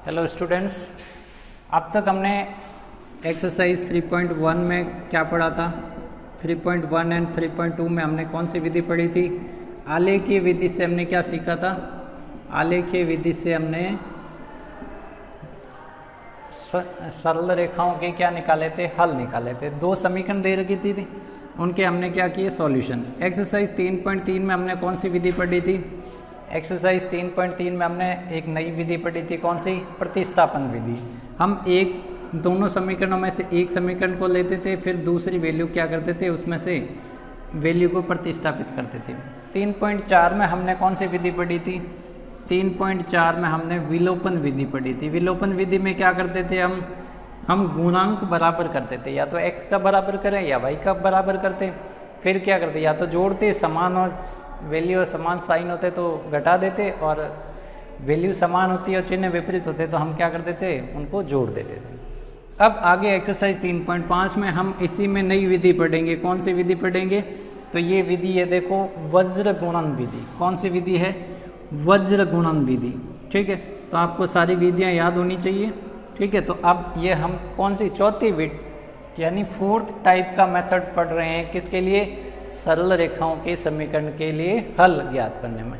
Hello students, अब तक हमने एक्सरसाइज 3.1 में क्या पढ़ा था। 3.1 एंड 3.2 में हमने कौन सी विधि पढ़ी थी? आलेखीय विधि से हमने क्या सीखा था? आलेखीय विधि से हमने सरल रेखाओं के क्या निकाले थे? हल निकाले थे। दो समीकरण दे रखी थी उनके हमने क्या किए? सॉल्यूशन। एक्सरसाइज 3.3 में हमने कौन सी विधि पढ़ी थी? एक्सरसाइज 3.3 में हमने एक नई विधि पढ़ी थी। कौन सी? प्रतिस्थापन विधि। हम दोनों समीकरणों में से एक समीकरण को लेते थे, फिर दूसरी वैल्यू क्या करते थे, उसमें से वैल्यू को प्रतिस्थापित करते थे। 3.4 में हमने कौन सी विधि पढ़ी थी? 3.4 में हमने विलोपन विधि पढ़ी थी। विलोपन विधि में क्या करते थे? हम गुणांक बराबर करते थे, या तो x का बराबर करें या y का बराबर करते। फिर क्या करते? या तो जोड़ते, समान और वैल्यू और समान साइन होते तो घटा देते, और वैल्यू समान होती है और चिन्ह विपरीत होते तो हम क्या करते थे? उनको जोड़ देते थे। अब आगे एक्सरसाइज 3.5 में हम इसी में नई विधि पढ़ेंगे। कौन सी विधि पढ़ेंगे? तो ये विधि है, देखो, वज्र गुणन विधि। कौन सी विधि है? वज्र गुणन विधि। ठीक है, तो आपको सारी विधियाँ याद होनी चाहिए। ठीक है, तो अब ये हम कौन सी चौथी विधि यानी फोर्थ टाइप का मेथड पढ़ रहे हैं। किसके लिए? सरल रेखाओं के समीकरण के लिए हल ज्ञात करने में।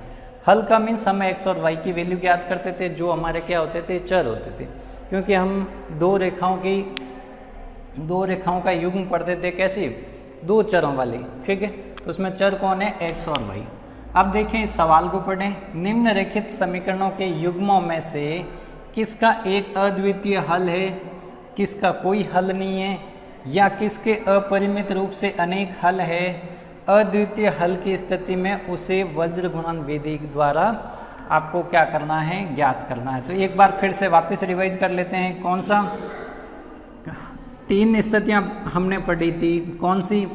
हल का मीन्स हम x और y की वैल्यू ज्ञात करते थे, जो हमारे क्या होते थे? चर होते थे। क्योंकि हम दो रेखाओं का युग्म पढ़ते थे। कैसी? दो चरों वाली। ठीक है, तो उसमें चर कौन है? x और y। अब देखें, इस सवाल को पढ़ें। निम्नलिखित समीकरणों के युग्मों में से किसका एक अद्वितीय हल है, किसका कोई हल नहीं है, या किसके अपरिमित रूप से अनेक हल है? अद्वितीय हल की स्थिति में उसे वज्र गुणन विधि द्वारा आपको क्या करना है? ज्ञात करना है। तो एक बार फिर से वापस रिवाइज कर लेते हैं। कौन सा? तीन स्थितियां हमने पढ़ी थी। कौन सी?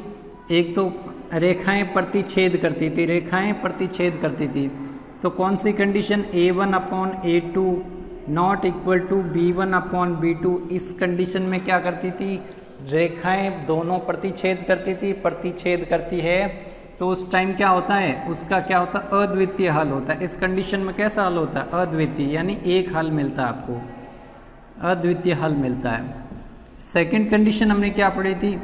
एक तो रेखाएं प्रतिच्छेद करती थी, रेखाएं प्रतिच्छेद करती थी। तो कौन सी condition? A1/A2 not equal to B1/B2। इस कंडीशन में क्या करती थी? रेखाएं दोनों प्रतिच्छेद करती थी, प्रतिच्छेद करती है तो उस टाइम क्या होता है? उसका क्या होता है? अद्वितीय हल होता है। इस कंडीशन में कैसा हल होता है? अद्वितीय, यानी एक हल मिलता है आपको, अद्वितीय हल मिलता है। सेकंड कंडीशन हमने क्या पढ़ी थी?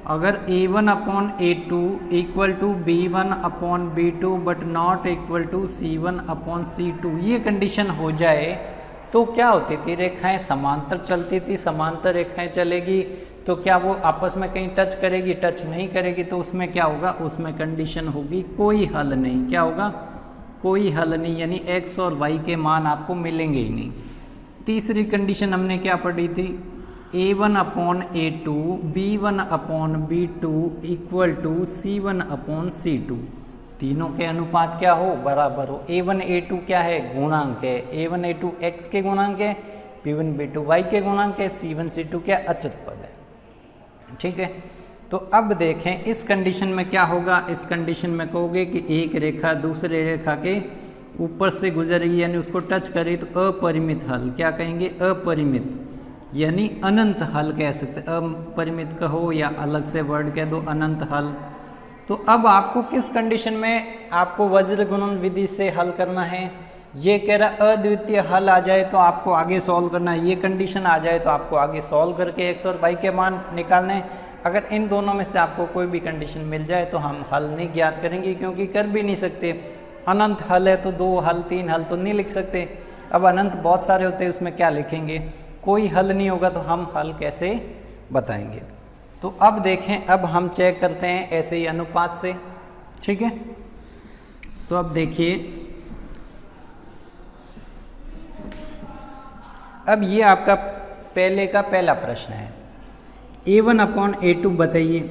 अगर A1/A2 equal to B1/B2 but not equal to C1/C2, ये कंडीशन हो जाए तो क्या होती थी? रेखाएं समांतर चलती थी। समांतर रेखाएं चलेगी तो क्या वो आपस में कहीं टच करेगी? टच नहीं करेगी। तो उसमें क्या होगा? उसमें कंडीशन होगी कोई हल नहीं। क्या होगा? कोई हल नहीं, यानी x और y के मान आपको मिलेंगे ही नहीं। तीसरी कंडीशन हमने क्या पढ़ी थी? A1/A2 B1/B2 equal to C1/C2। तीनों के अनुपात क्या हो? बराबर हो। A1/A2 क्या है? गुणांक है। A1/A2 x के गुणांक है, B1/B2 y के गुणांक है, C1/C2 क्या? अचर पद है। ठीक है, तो अब देखें इस कंडीशन में क्या होगा। इस कंडीशन में कहोगे कि एक रेखा दूसरे रेखा के ऊपर से गुजर रही है, यानी उसको टच करे तो अपरिमित हल। क्या कहेंगे? अपरिमित, यानी अनंत हल कह सकते। अपरिमित कहो या अलग से वर्ड कह दो, अनंत हल। तो अब आपको किस कंडीशन में आपको वज्र गुणन विधि से हल करना है? ये कह रहा अद्वितीय हल आ जाए तो आपको आगे सॉल्व करना है। ये कंडीशन आ जाए तो आपको आगे सॉल्व करके x और y के मान निकालने। अगर इन दोनों में से आपको कोई भी कंडीशन मिल जाए तो हम हल नहीं ज्ञात करेंगे, क्योंकि कर भी नहीं सकते। अनंत हल है तो 2 हल 3 हल तो नहीं लिख सकते। अब अनंत बहुत सारे होते हैं, उसमें क्या लिखेंगे? कोई हल नहीं होगा तो हम हल कैसे बताएंगे? तो अब देखें, अब हम चेक करते हैं ऐसे ही अनुपात से। ठीक है, तो अब देखिए, अब ये आपका पहले का पहला प्रश्न है। A1/A2 बताइए।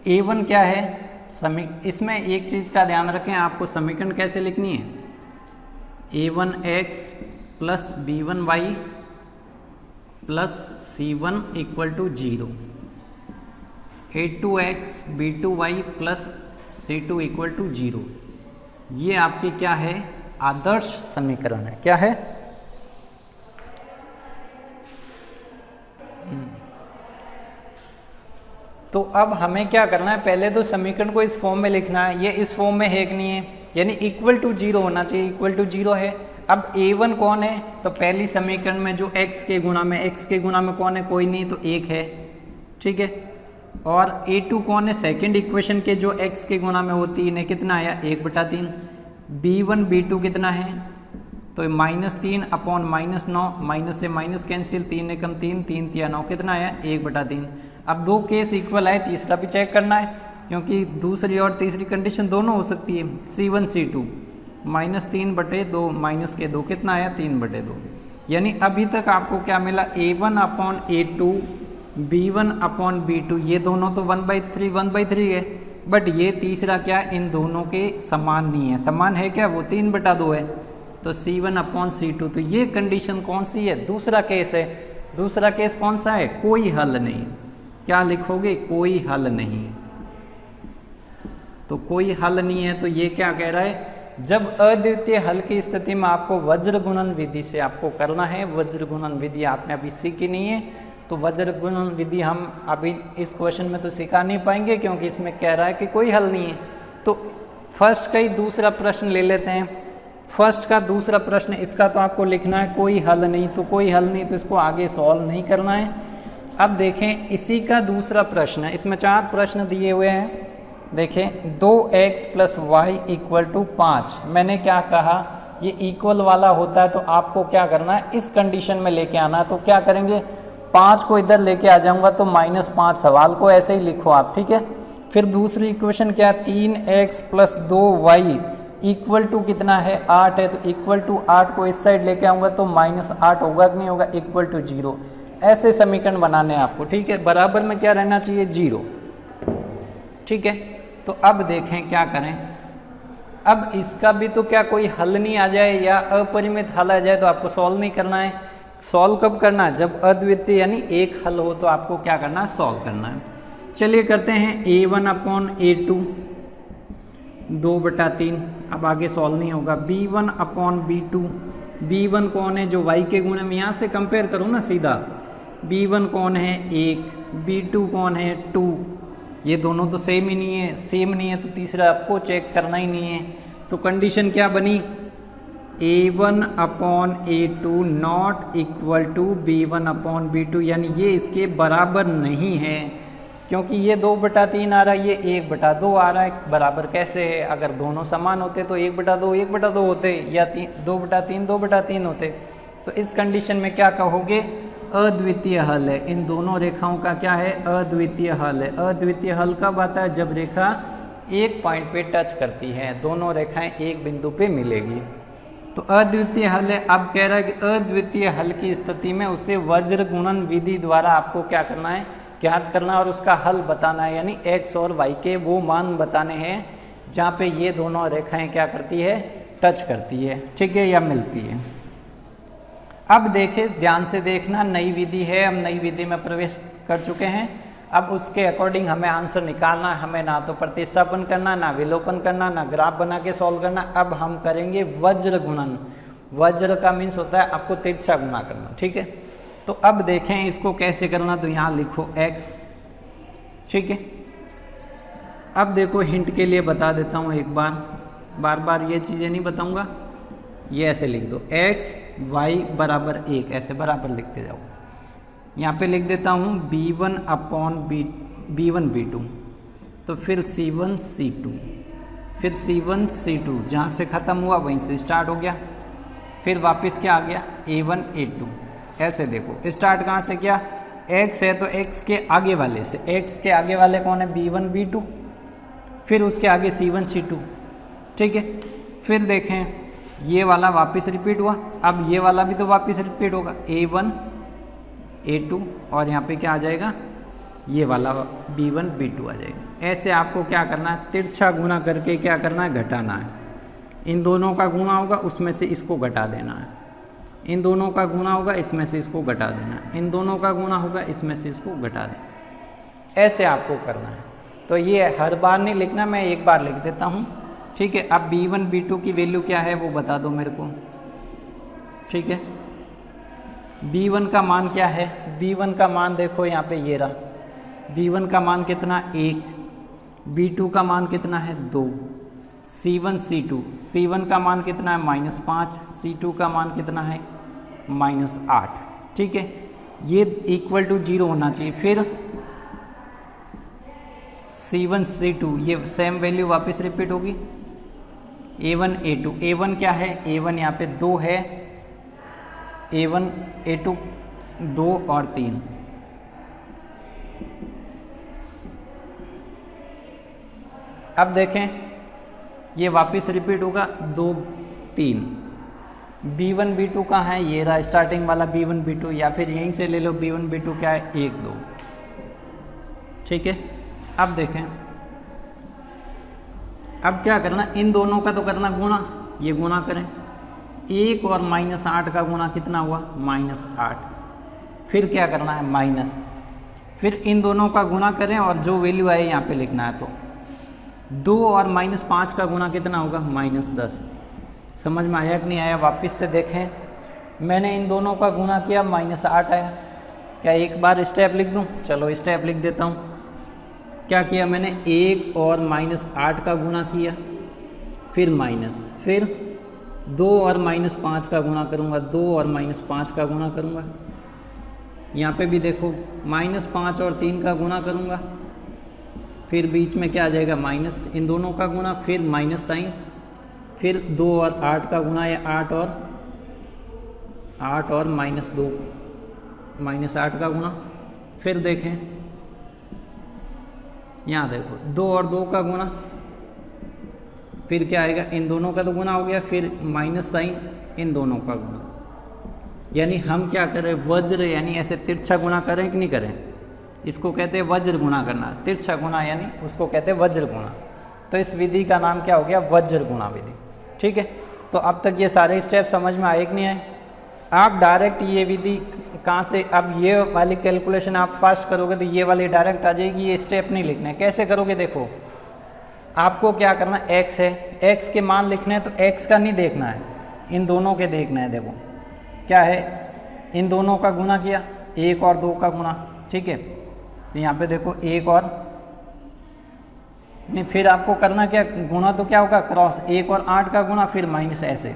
A1 क्या है? इसमें एक चीज़ का ध्यान रखें, आपको समीकरण कैसे लिखनी है? A1x plus B1y plus C1 equal to 0, A2x B2y plus C2 equal to 0। ये आपकी क्या है? आदर्श समीकरण है। क्या है? तो अब हमें क्या करना है? पहले तो समीकरण को इस फॉर्म में लिखना है। ये इस फॉर्म में है कि नहीं है? यानी इक्वल टू 0 होना चाहिए। इक्वल टू 0 है। अब A1 कौन है, तो पहली समीकरण में जो x के गुणा में कौन है, कोई नहीं, तो 1 है, ठीक है। और A2 कौन है, सेकंड इक्वेशन के जो x के गुणा में होती है, इन्हें कितना आया 1/3। B1 B2 कितना है, तो -3 अपॉन -9, माइनस से माइनस कैंसिल, 3 एकम 3, 3 तिया 9, कितना आया 1/3। अब दो केस इक्वल है, तीसरा भी चेक करना है क्योंकि दूसरी और तीसरी कंडीशन दोनों हो सकती है। C1 C2 -3/2 माइनस के 2, कितना आया 3/2। यानी अभी तक आपको क्या मिला, A1 upon A2 B1 upon B2, ये दोनों तो 1/3 है, बट ये तीसरा क्या, इन दोनों के समान नहीं है। समान है क्या, वो 3/2 है, तो C1 अपॉन C2। तो ये कंडीशन कौन सी है, दूसरा केस है। दूसरा केस कौन सा है, कोई हल नहीं। क्या लिखोगे, कोई हल नहीं। तो कोई हल नहीं है, तो ये क्या कह रहा है, जब अद्वितीय हल की स्थिति में आपको वज्र गुणन विधि से आपको करना है। वज्र गुणन विधि आपने अभी सीखी नहीं है, तो वज्र गुणन विधि हम अभी इस क्वेश्चन में तो सिखा नहीं पाएंगे क्योंकि इसमें कह रहा है कि कोई हल नहीं है। तो फर्स्ट का ही दूसरा प्रश्न ले लेते हैं। फर्स्ट का दूसरा प्रश्न, इसका तो आपको लिखना है कोई हल नहीं, तो कोई हल नहीं, तो इसको आगे सॉल्व नहीं करना है। अब देखें इसी का दूसरा प्रश्न, इसमें 4 प्रश्न दिए हुए हैं। देखें 2x + y = 5। मैंने क्या कहा, ये इक्वल वाला होता है तो आपको क्या करना है, इस कंडीशन में लेके आना है। तो क्या करेंगे, 5 को इधर लेके आ जाऊंगा तो -5, सवाल को ऐसे ही लिखो आप, ठीक है। फिर दूसरी इक्वेशन क्या, 3x + 2y = कितना है 8 है, तो =8 को इस साइड लेके आऊँगा तो -8 होगा कि नहीं होगा, =0। ऐसे समीकरण बनाने हैं आपको, ठीक है। बराबर में क्या रहना चाहिए, 0, ठीक है। तो अब देखें क्या करें, अब इसका भी तो क्या कोई हल नहीं आ जाए या अपरिमित हल आ जाए तो आपको सॉल्व नहीं करना है। सॉल्व कब करना है, जब अद्वितीय यानी एक हल हो तो आपको क्या करना है, सॉल्व करना है। चलिए करते हैं A1 अपॉन A2 2/3। अब आगे सॉल्व नहीं होगा। B1 अपॉन B2, B1 कौन है, जो y के गुण में, यहाँ से कंपेयर करूँ ना सीधा। B1 कौन है 1, B2 कौन है 2, ये दोनों तो सेम ही नहीं है, सेम नहीं है तो तीसरा आपको चेक करना ही नहीं है। तो कंडीशन क्या बनी, A1 upon A2 not equal to B1 upon B2, यानी ये इसके बराबर नहीं है क्योंकि ये 2/3 आ रहा है, ये 1/2 आ रहा है। बराबर कैसे है, अगर दोनों समान होते तो 1/2 1/2 होते, या 2/3 2/3 होते। तो इस कंडीशन में क्या कहोगे, अद्वितीय हल है। इन दोनों रेखाओं का क्या है, अद्वितीय हल है। अद्वितीय हल कब आता है, जब रेखा एक पॉइंट पे टच करती है, दोनों रेखाएं एक बिंदु पे मिलेगी, तो अद्वितीय हल है। अब कह रहा है कि अद्वितीय हल की स्थिति में उसे वज्र गुणन विधि द्वारा आपको क्या करना है, ज्ञात करना है और उसका हल बताना है, यानी x और y के वो मान बताने हैं जहाँ पे ये दोनों रेखाएं क्या करती है, टच करती है, ठीक है, या मिलती है। अब देखें, ध्यान से देखना, नई विधि है, हम नई विधि में प्रवेश कर चुके हैं। अब उसके अकॉर्डिंग हमें आंसर निकालना है, हमें ना तो प्रतिस्थापन करना, ना विलोपन करना, ना ग्राफ बना के सॉल्व करना। अब हम करेंगे वज्र गुणन। वज्र का मीन्स होता है आपको तिरछा गुणा करना, ठीक है। तो अब देखें इसको कैसे करना, तो यहाँ लिखो x, ठीक है। अब देखो हिंट के लिए बता देता हूँ एक बार बार ये चीज़ें नहीं बताऊँगा, ये ऐसे लिख दो x y = 1, ऐसे बराबर लिखते जाओ। यहाँ पे लिख देता हूँ B1 अपॉन B1 B2, तो फिर C1 C2, फिर C1 C2, जहाँ से ख़त्म हुआ वहीं से स्टार्ट हो गया, फिर वापस क्या आ गया A1 A2। ऐसे देखो स्टार्ट कहाँ से किया, x है तो x के आगे वाले से, x के आगे वाले कौन है, B1 B2, फिर उसके आगे C1 C2, ठीक है। फिर देखें ये वाला वापस रिपीट हुआ, अब ये वाला भी तो वापस रिपीट होगा, A1 A2, और यहाँ पे क्या आ जाएगा, ये वाला B1 B2 आ जाएगा। ऐसे आपको क्या करना है, तिरछा गुणा करके क्या करना है, घटाना है। इन दोनों का गुणा होगा, उसमें से इसको घटा देना है। इन दोनों का गुणा होगा, इसमें से इसको घटा देना है। इन दोनों का गुणा होगा, इसमें से इसको घटा देना। ऐसे आपको करना है। तो ये हर बार नहीं लिखना, मैं एक बार लिख देता हूँ, ठीक है। अब B1 B2 की वैल्यू क्या है वो बता दो मेरे को, ठीक है। B1 का मान क्या है, B1 का मान देखो यहाँ पे ये रहा। B1 का मान कितना, 1, B2 का मान कितना है, 2, C1 C2, C1 का मान कितना है -5, C2 का मान कितना है -8, ठीक है। ये इक्वल टू 0 होना चाहिए। फिर C1 C2 ये सेम वैल्यू वापस रिपीट होगी। A1 A2, A1 क्या है, A1 यहाँ पे 2 है, A1 A2 2 और 3। अब देखें ये वापस रिपीट होगा 2 3। B1 B2 कहाँ है, ये रहा स्टार्टिंग वाला B1 B2, या फिर यहीं से ले लो B1 B2 क्या है 1 2, ठीक है। अब देखें, अब क्या करना, इन दोनों का तो करना गुणा, ये गुणा करें, 1 और -8 का गुणा कितना हुआ -8। फिर क्या करना है माइनस, फिर इन दोनों का गुणा करें और जो वैल्यू आए यहाँ पे लिखना है। तो 2 और -5 का गुणा कितना होगा -10। समझ में आया कि नहीं आया? वापस से देखें, मैंने इन दोनों का गुणा किया -8 आया। क्या एक बार स्टेप लिख दूँ? चलो स्टेप लिख देता हूँ। क्या किया मैंने, 1 और -8 का गुणा किया, फिर माइनस, फिर 2 और -5 का गुणा करूँगा, 2 और -5 का गुणा करूँगा। यहाँ पे भी देखो -5 और 3 का गुणा करूँगा, फिर बीच में क्या आ जाएगा माइनस, इन दोनों का गुणा, फिर माइनस साइन, फिर 2 और 8 का गुणा या 8 और -2 -8 का गुणा। फिर देखें यहाँ देखो 2 और 2 का गुणा, फिर क्या आएगा, इन दोनों का तो गुणा हो गया, फिर माइनस साइन, इन दोनों का गुणा। यानी हम क्या करें, वज्र, यानी ऐसे तिरछा गुणा करें कि नहीं करें, इसको कहते हैं वज्र गुणा करना। तिरछा गुणा यानी उसको कहते हैं वज्र गुणा। तो इस विधि का नाम क्या हो गया, वज्र गुणा विधि, ठीक है। तो अब तक ये सारे स्टेप समझ में आए कि नहीं आए? आप डायरेक्ट ये विधि कहाँ से, अब ये वाली कैलकुलेशन आप फास्ट करोगे तो ये वाली डायरेक्ट आ जाएगी, ये स्टेप नहीं लिखना है। कैसे करोगे, देखो आपको क्या करना, x है, x के मान लिखने हैं तो x का नहीं देखना है, इन दोनों के देखना है। देखो क्या है, इन दोनों का गुणा किया, 1 और 2 का गुणा, ठीक है। तो यहाँ पे देखो 1 और नहीं, फिर आपको करना क्या, गुणा तो क्या होगा क्रॉस, 1 और 8 का गुणा, फिर माइनस ऐसे।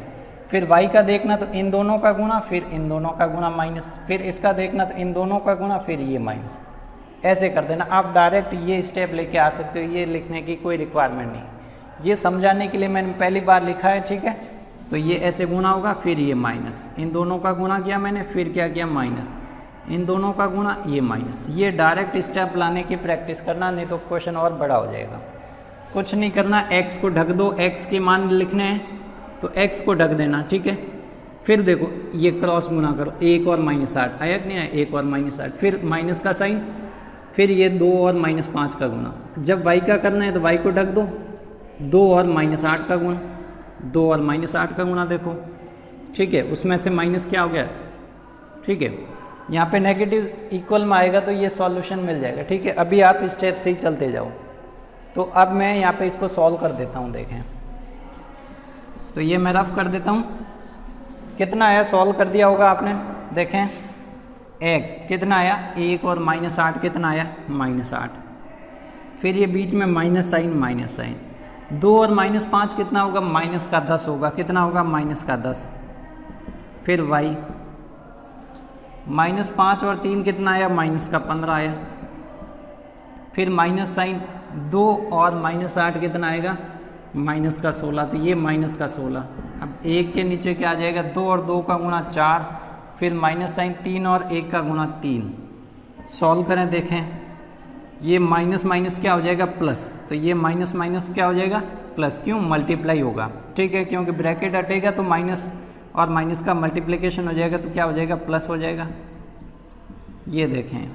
फिर y का देखना तो इन दोनों का गुणा, फिर इन दोनों का गुणा माइनस, फिर इसका देखना तो इन दोनों का गुणा, फिर ये माइनस। ऐसे कर देना। आप डायरेक्ट ये स्टेप लेके आ सकते हो, ये लिखने की कोई रिक्वायरमेंट नहीं। ये समझाने के लिए मैंने पहली बार लिखा है, ठीक है। तो ये ऐसे गुणा होगा, फिर ये माइनस, इन दोनों का गुणा किया मैंने, फिर क्या किया माइनस, इन दोनों का गुणा, ये माइनस। ये डायरेक्ट स्टेप लाने की प्रैक्टिस करना, नहीं तो क्वेश्चन और बड़ा हो जाएगा। कुछ नहीं करना, x को ढक दो, x के मान लिखने हैं तो x को ढक देना, ठीक है। फिर देखो ये क्रॉस गुणा करो, 1 और -8 आया कि नहीं आया, 1 और -8, फिर माइनस का साइन, फिर ये 2 और -5 का गुणा। जब y का करना है तो y को ढक दो, 2 और -8 का गुणा, 2 और -8 का गुणा, देखो ठीक है। उसमें से माइनस क्या हो गया, ठीक है। यहाँ पे नेगेटिव इक्वल में आएगा तो ये सॉल्यूशन मिल जाएगा, ठीक है। अभी आप स्टेप से ही चलते जाओ। तो अब मैं यहाँ पे इसको सॉल्व कर देता हूँ, देखें। तो ये मैं रफ कर देता हूँ। कितना आया, सॉल्व कर दिया होगा आपने, देखें x कितना आया, 1 और -8 कितना आया, -8। फिर ये बीच में माइनस साइन, 2 और -5 कितना होगा, माइनस का 10 होगा, कितना होगा माइनस का 10। फिर y -5 और 3 कितना आया, माइनस का 15 आया। फिर माइनस साइन, 2 और -8 कितना आएगा, माइनस का 16। तो ये माइनस का 16। अब 1 के नीचे क्या आ जाएगा, 2 और 2 का गुणा 4, फिर माइनस साइन, 3 और 1 का गुणा 3। सॉल्व करें, देखें ये माइनस माइनस क्या हो जाएगा प्लस, तो ये माइनस माइनस क्या हो जाएगा प्लस, क्यों मल्टीप्लाई होगा, ठीक है। क्योंकि ब्रैकेट हटेगा तो माइनस और माइनस का मल्टीप्लिकेशन हो जाएगा, तो क्या हो जाएगा प्लस हो जाएगा। ये देखें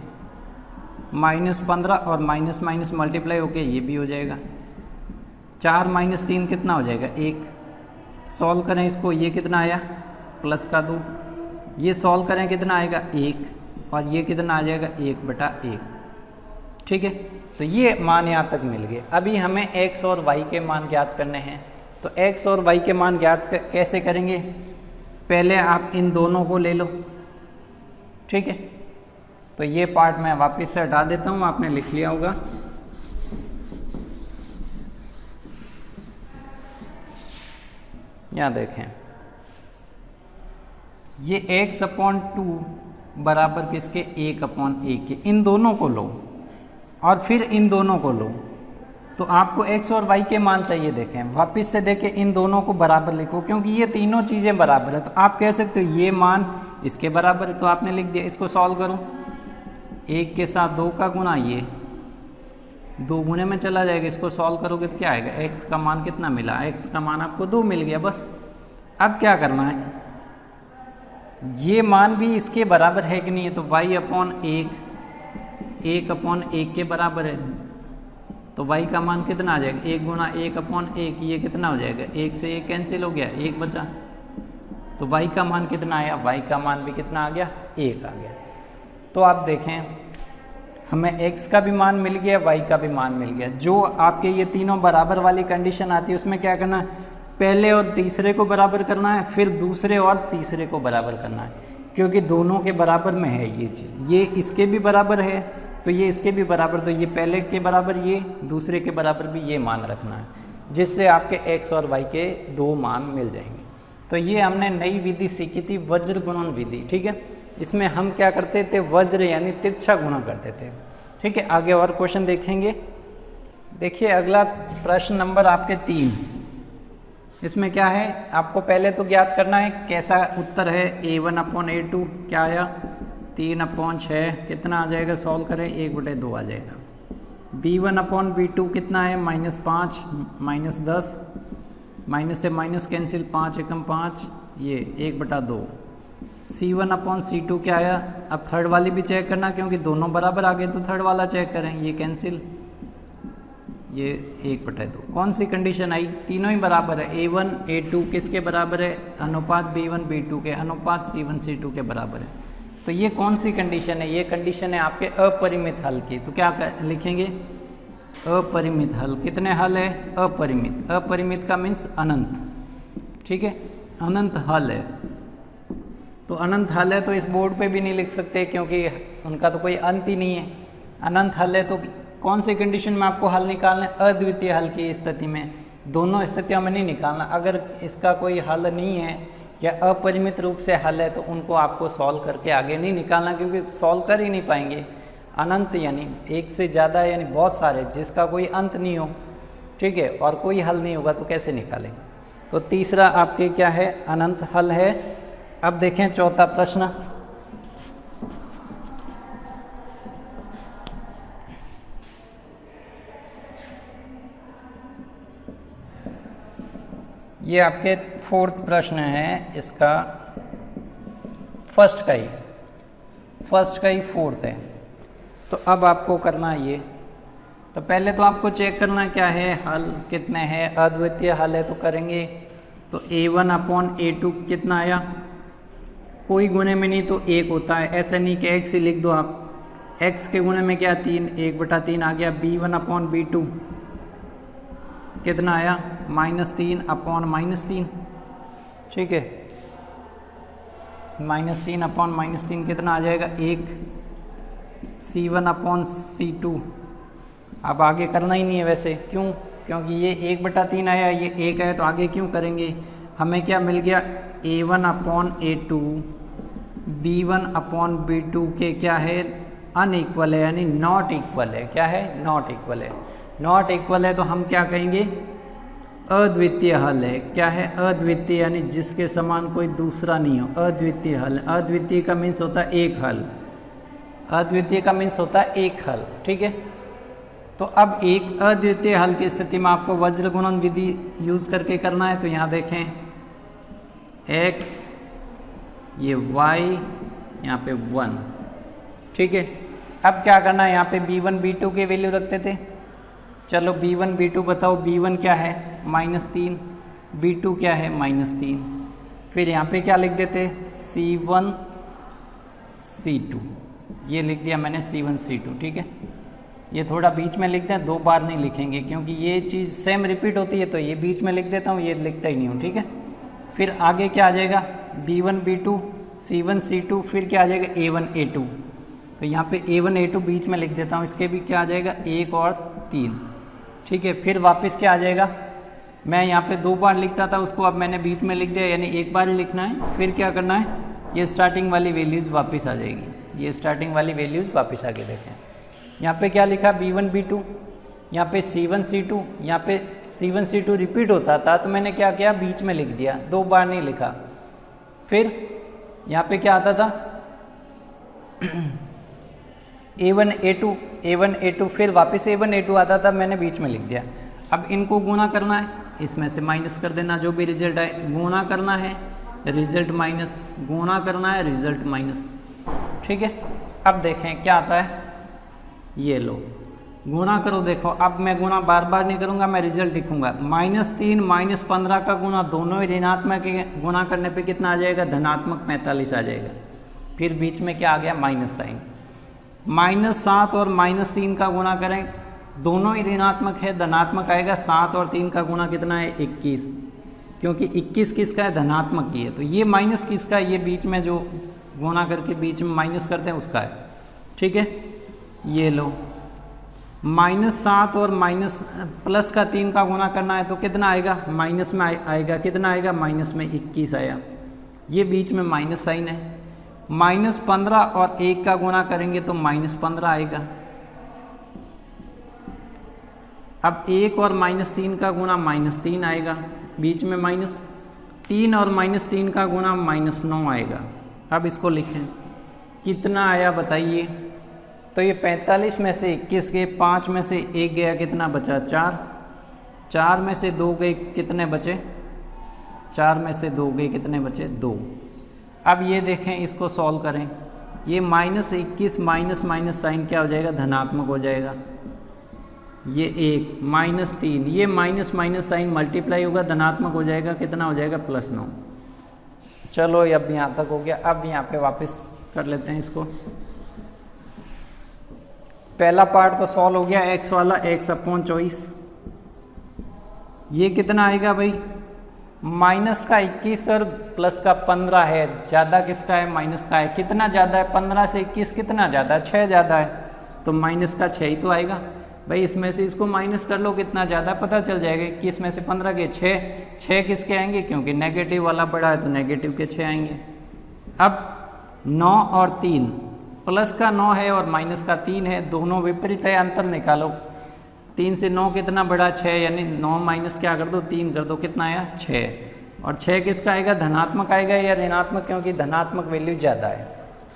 -15 और माइनस माइनस मल्टीप्लाई होके ये भी हो जाएगा। 4 - 3 कितना हो जाएगा 1। सॉल्व करें इसको, ये कितना आया प्लस का 2। ये सॉल्व करें कितना आएगा 1, और ये कितना आ जाएगा 1/1, ठीक है। तो ये मान यहाँ तक मिल गए। अभी हमें x और y के मान ज्ञात करने हैं। तो x और y के मान ज्ञात कैसे करेंगे, पहले आप इन दोनों को ले लो, ठीक है। तो ये पार्ट मैं वापस से हटा देता हूँ, आपने लिख लिया होगा। यहाँ देखें, ये x/2 बराबर किसके 1/1 के, इन दोनों को लो और फिर इन दोनों को लो, तो आपको x और y के मान चाहिए। देखें वापस से देखें, इन दोनों को बराबर लिखो क्योंकि ये तीनों चीज़ें बराबर है, तो आप कह सकते हो ये मान इसके बराबर है, तो आपने लिख दिया। इसको सॉल्व करो, 1 के साथ 2 का गुना, ये 2 गुने में चला जाएगा। इसको सॉल्व करोगे तो क्या आएगा, x का मान कितना मिला, x का मान आपको 2 मिल गया। बस अब क्या करना है, ये मान भी इसके बराबर है कि नहीं है, तो y/1 1/1 के बराबर है, तो y का मान कितना आ जाएगा, 1 गुना 1/1, ये कितना हो जाएगा, 1 से 1 कैंसिल हो गया, 1 बचा, तो y का मान कितना आया, y का मान भी कितना आ गया, 1 आ गया। तो आप देखें हमें x का भी मान मिल गया, y का भी मान मिल गया। जो आपके ये तीनों बराबर वाली कंडीशन आती है उसमें क्या करना है, पहले और तीसरे को बराबर करना है, फिर दूसरे और तीसरे को बराबर करना है, क्योंकि दोनों के बराबर में है ये चीज़। ये इसके भी बराबर है तो ये इसके भी बराबर, तो ये पहले के बराबर, ये दूसरे के बराबर भी ये मान रखना है, जिससे आपके x और y के 2 मान मिल जाएंगे। तो ये हमने नई विधि सीखी थी, वज्र गुणन विधि। ठीक है, इसमें हम क्या करते थे, वज्र यानी तिरछा गुणा करते थे। ठीक है, आगे और क्वेश्चन देखेंगे। देखिए अगला प्रश्न नंबर आपके 3, इसमें क्या है, आपको पहले तो ज्ञात करना है कैसा उत्तर है। a1/a2 क्या आया, 3/6 कितना आ जाएगा, सॉल्व करें, 1/2 आ जाएगा। b1/b2 कितना है, -5 -10, माइनस से माइनस कैंसिल, 5 एकम 5, ये 1/2। c1/c2 क्या आया, अब थर्ड वाली भी चेक करना क्योंकि दोनों बराबर आ गए, तो थर्ड वाला चेक करें, ये कैंसिल, ये 1/2। कौन सी कंडीशन आई, तीनों ही बराबर है, a1 a2 किसके बराबर है, अनुपात b1 b2 के, अनुपात c1 c2 के बराबर है। तो ये कौन सी कंडीशन है, ये कंडीशन है आपके अपरिमित हल की। तो क्या लिखेंगे, अपरिमित हल। कितने हल है, अपरिमित, अपरिमित का मीन्स अनंत। ठीक है, अनंत हल है। तो अनंत हल है तो इस बोर्ड पे भी नहीं लिख सकते क्योंकि उनका तो कोई अंत ही नहीं है। अनंत हल है तो कौन सी कंडीशन में आपको हल निकालना है, अद्वितीय हल की स्थिति में, दोनों स्थितियों में नहीं निकालना। अगर इसका कोई हल नहीं है या अपरिमित रूप से हल है तो उनको आपको सॉल्व करके आगे नहीं निकालना, क्योंकि सॉल्व कर ही नहीं पाएंगे। अनंत यानी एक से ज़्यादा, यानी बहुत सारे, जिसका कोई अंत नहीं हो, ठीक है, और कोई हल नहीं होगा तो कैसे निकालेंगे। तो तीसरा आपके क्या है, अनंत हल है। अब देखें चौथा प्रश्न, ये आपके 4th प्रश्न है, इसका फर्स्ट का ही 4th है। तो अब आपको करना है ये, तो पहले तो आपको चेक करना क्या है, हल कितने हैं, अद्वितीय हल है तो करेंगे। तो a1/a2 कितना आया, कोई गुणे में नहीं तो 1 होता है, ऐसा नहीं कि x ही लिख दो आप, x के गुणे में क्या 3, 1/3 आ गया। b1/b2 कितना आया, -3/-3, ठीक है, -3/-3 कितना आ जाएगा, 1। c1/c2 अब आगे करना ही नहीं है वैसे, क्यों, क्योंकि ये 1/3 आया, ये 1 आया, तो आगे क्यों करेंगे। हमें क्या मिल गया, a1/a2 b1/b2 के क्या है, अनइक्वल है, यानी नॉट इक्वल है। क्या है, नॉट इक्वल है। नॉट इक्वल है तो हम क्या कहेंगे, अद्वितीय हल है। क्या है, अद्वितीय, यानी जिसके समान कोई दूसरा नहीं हो, अद्वितीय हल। अद्वितीय का मीन्स होता है एक हल, अद्वितीय का मीन्स होता है एक हल। ठीक है, तो अब एक अद्वितीय हल की स्थिति में आपको वज्र गुणन विधि यूज़ करके करना है। तो यहाँ देखें, x, ये y, यहाँ पे 1, ठीक है। अब क्या करना है, यहाँ पे b1 b2 के वैल्यू रखते थे। चलो b1 b2 बताओ, b1 क्या है, -3, b2 क्या है, -3। फिर यहाँ पे क्या लिख देते, c1 c2, ये लिख दिया मैंने c1 c2, ठीक है। ये थोड़ा बीच में लिखते हैं, 2 बार नहीं लिखेंगे क्योंकि ये चीज़ सेम रिपीट होती है, तो ये बीच में लिख देता हूँ, ये लिखता ही नहीं हूँ, ठीक है। फिर आगे क्या आ जाएगा, b1 b2 c1 c2, फिर क्या आ जाएगा, a1 a2। तो यहाँ पे a1 a2 बीच में लिख देता हूँ, इसके भी क्या आ जाएगा, 1 और 3, ठीक है। फिर वापस क्या आ जाएगा, मैं यहाँ पे 2 बार लिखता था उसको, अब मैंने बीच में लिख दिया, यानी एक बार लिखना है। फिर क्या करना है, ये स्टार्टिंग वाली वैल्यूज़ वापस आ जाएगी, ये स्टार्टिंग वाली वैल्यूज़ वापस आके देखें। यहाँ पे क्या लिखा, B1 B2, यहाँ पे C1 C2, यहाँ पे C1 C2 रिपीट होता था तो मैंने क्या किया, बीच में लिख दिया, 2 बार नहीं लिखा। फिर यहाँ पे क्या आता था A1 A2, फिर वापस A1 A2 आता था, मैंने बीच में लिख दिया। अब इनको गुणा करना है, इसमें से माइनस कर देना, जो भी रिजल्ट आए गुणा करना है, रिजल्ट माइनस, गुणा करना है, रिजल्ट माइनस। ठीक है, अब देखें क्या आता है, ये लो गुणा करो। देखो अब मैं गुणा बार बार नहीं करूँगा, मैं रिजल्ट लिखूंगा। -3 -15 का गुणा दोनों ही ऋणात्मक के गुणा करने पे कितना आ जाएगा, धनात्मक 45 आ जाएगा। फिर बीच में क्या आ गया, माइनस साइन। -7 और -3 का गुणा करें, दोनों ही ऋणात्मक है, धनात्मक आएगा। 7 और 3 का गुणा कितना है, 21, क्योंकि 21 किसका है, धनात्मक ही है। तो ये माइनस किसका है, ये बीच में जो गुणा करके बीच में माइनस करते हैं उसका है। ठीक है, ये लो -7 और प्लस का 3 का गुणा करना है तो कितना आएगा, माइनस में आएगा, कितना आएगा, माइनस में 21 आया। ये बीच में माइनस साइन है। -15 और 1 का गुणा करेंगे तो -15 आएगा। अब 1 और -3 का गुणा -3 आएगा, बीच में माइनस। 3 और -3 का गुणा -9 आएगा। अब इसको लिखें, कितना आया बताइए। तो ये 45 में से 21 गए, 5 में से 1 गया, कितना बचा, 4। 4 में से 2 गए, कितने बचे, 4 में से 2 गए, कितने बचे, 2। अब ये देखें, इसको सॉल्व करें, ये -21 माइनस साइन क्या हो जाएगा, धनात्मक हो जाएगा। ये 1 -3, ये माइनस साइन मल्टीप्लाई होगा, धनात्मक हो जाएगा, कितना हो जाएगा, +9। चलो अब यहाँ तक हो गया। अब यहाँ पे वापस कर लेते हैं इसको। पहला पार्ट तो सॉल्व हो गया, x वाला, x/24। ये कितना आएगा भाई, माइनस का 21 और प्लस का 15 है। ज़्यादा किसका है, माइनस का है। कितना ज़्यादा है, 15 से 21 कितना ज़्यादा है, 6 ज़्यादा है, तो माइनस का 6 ही तो आएगा भाई। इसमें से इसको माइनस कर लो, कितना ज़्यादा पता चल जाएगा। 21 में से 15 के 6 किसके आएंगे, क्योंकि नेगेटिव वाला बड़ा है तो नेगेटिव के 6 आएंगे। अब 9 और 3, प्लस का 9 है और माइनस का 3 है, दोनों विपरीत है, अंतर निकालो। 3 से 9 कितना बड़ा, 6, यानी 9 माइनस क्या कर दो, 3 कर दो, कितना आया, 6। और 6 किसका आएगा, धनात्मक आएगा या ऋणात्मक, क्योंकि धनात्मक वैल्यू ज़्यादा है।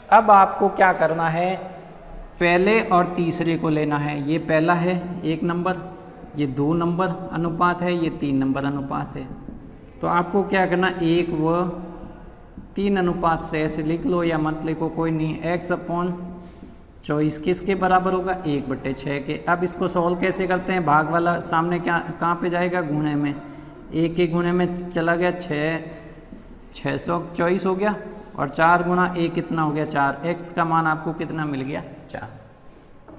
अब आपको क्या करना है, पहले और तीसरे को लेना है। ये पहला है 1 नंबर, ये 2 नंबर अनुपात है, ये 3 नंबर अनुपात है। तो आपको क्या करना, 1 व 3 अनुपात से ऐसे लिख लो या मत लिखो, कोई नहीं। x/24 किसके बराबर होगा, 1/6 के। अब इसको सॉल्व कैसे करते हैं, भाग वाला सामने क्या कहाँ पे जाएगा, गुणे में। 1 के गुणे में चला गया, 624 हो गया, और 4 गुणा 1 कितना हो गया, 4। x का मान आपको कितना मिल गया, 4।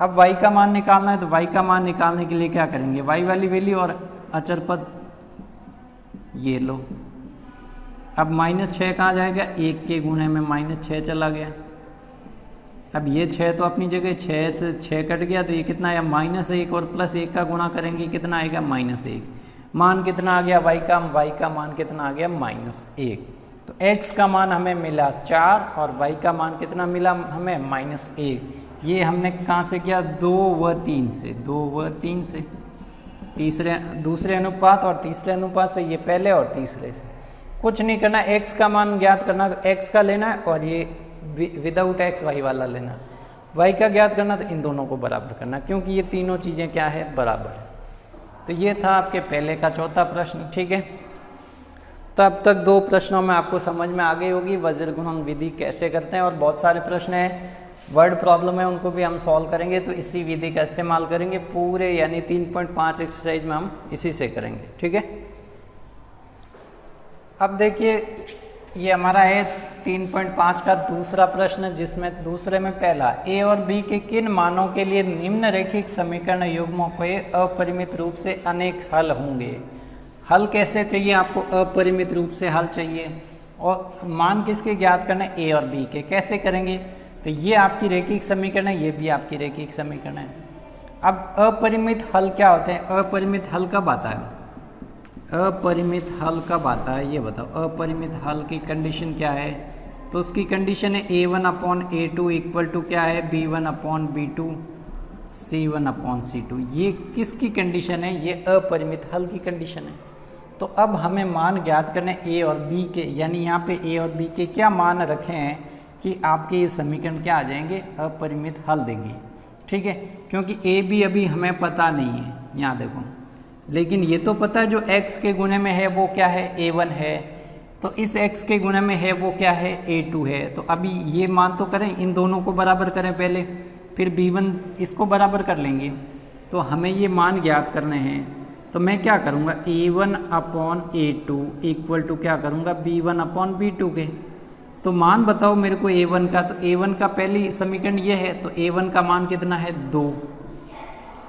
अब y का मान निकालना है, तो y का मान निकालने के लिए क्या करेंगे, y वाली वैल्यू और अचर पद, ये लो। अब -6 कहाँ जाएगा, 1 के गुणे में -6 चला गया। अब ये 6 तो अपनी जगह, 6 से 6 कट गया, तो ये कितना आया, -1 और +1 का गुणा करेंगे, कितना आएगा, -1। मान कितना आ गया, y का मान कितना आ गया, -1। तो x का मान हमें मिला 4 और y का मान कितना मिला हमें, -1। ये हमने कहाँ से किया, 2 व 3 से, 2 व 3 से, दूसरे अनुपात और तीसरे अनुपात से, ये पहले और तीसरे से। कुछ नहीं करना, x का मान ज्ञात करना तो x का लेना है, और ये विदाउट x y वाला लेना। y का ज्ञात करना तो इन दोनों को बराबर करना, क्योंकि ये तीनों चीज़ें क्या है, बराबर है। तो ये था आपके पहले का चौथा प्रश्न। ठीक है, तो अब तक 2 प्रश्नों में आपको समझ में आ गई होगी वज्र गुणन विधि कैसे करते हैं, और बहुत सारे प्रश्न हैं, वर्ड प्रॉब्लम है, उनको भी हम सॉल्व करेंगे। तो इसी विधि का इस्तेमाल करेंगे पूरे, यानी 3.5 एक्सरसाइज में हम इसी से करेंगे। ठीक है, अब देखिए ये हमारा है 3.5 का दूसरा प्रश्न, जिसमें दूसरे में पहला, a और b के किन मानों के लिए निम्नरेखिक समीकरण युग्मों के अपरिमित रूप से अनेक हल होंगे। हल कैसे चाहिए आपको, अपरिमित रूप से हल चाहिए, और मान किसके ज्ञात करना है, a और b के। कैसे करेंगे, तो ये आपकी रैखिक समीकरण है, ये भी आपकी रैखिक समीकरण है। अब अपरिमित हल क्या होते हैं, अपरिमित हल कब आता है, अपरिमित हल कब आता है ये बताओ। अपरिमित हल की कंडीशन क्या है? तो उसकी कंडीशन है A1/A2 इक्वल टू क्या है, B1/B2 C1/C2। ये किसकी कंडीशन है? ये अपरिमित हल की कंडीशन है। तो अब हमें मान ज्ञात करने A और B के, यानी यहाँ पे A और B के क्या मान रखे हैं कि आपके ये समीकरण क्या आ जाएंगे, अपरिमित हल देंगे। ठीक है, क्योंकि A B अभी हमें पता नहीं है, यहाँ देखो, लेकिन ये तो पता है जो x के गुणे में है वो क्या है, A1 है, तो इस x के गुणे में है वो क्या है, A2 है। तो अभी ये मान तो करें, इन दोनों को बराबर करें पहले, फिर B1 इसको बराबर कर लेंगे। तो हमें ये मान ज्ञात करने हैं, तो मैं क्या करूँगा, A1/A2 इक्वल टू क्या करूँगा, B1/B2 के। तो मान बताओ मेरे को A1 का, तो A1 का पहली समीकरण ये है, तो A1 का मान कितना है, 2।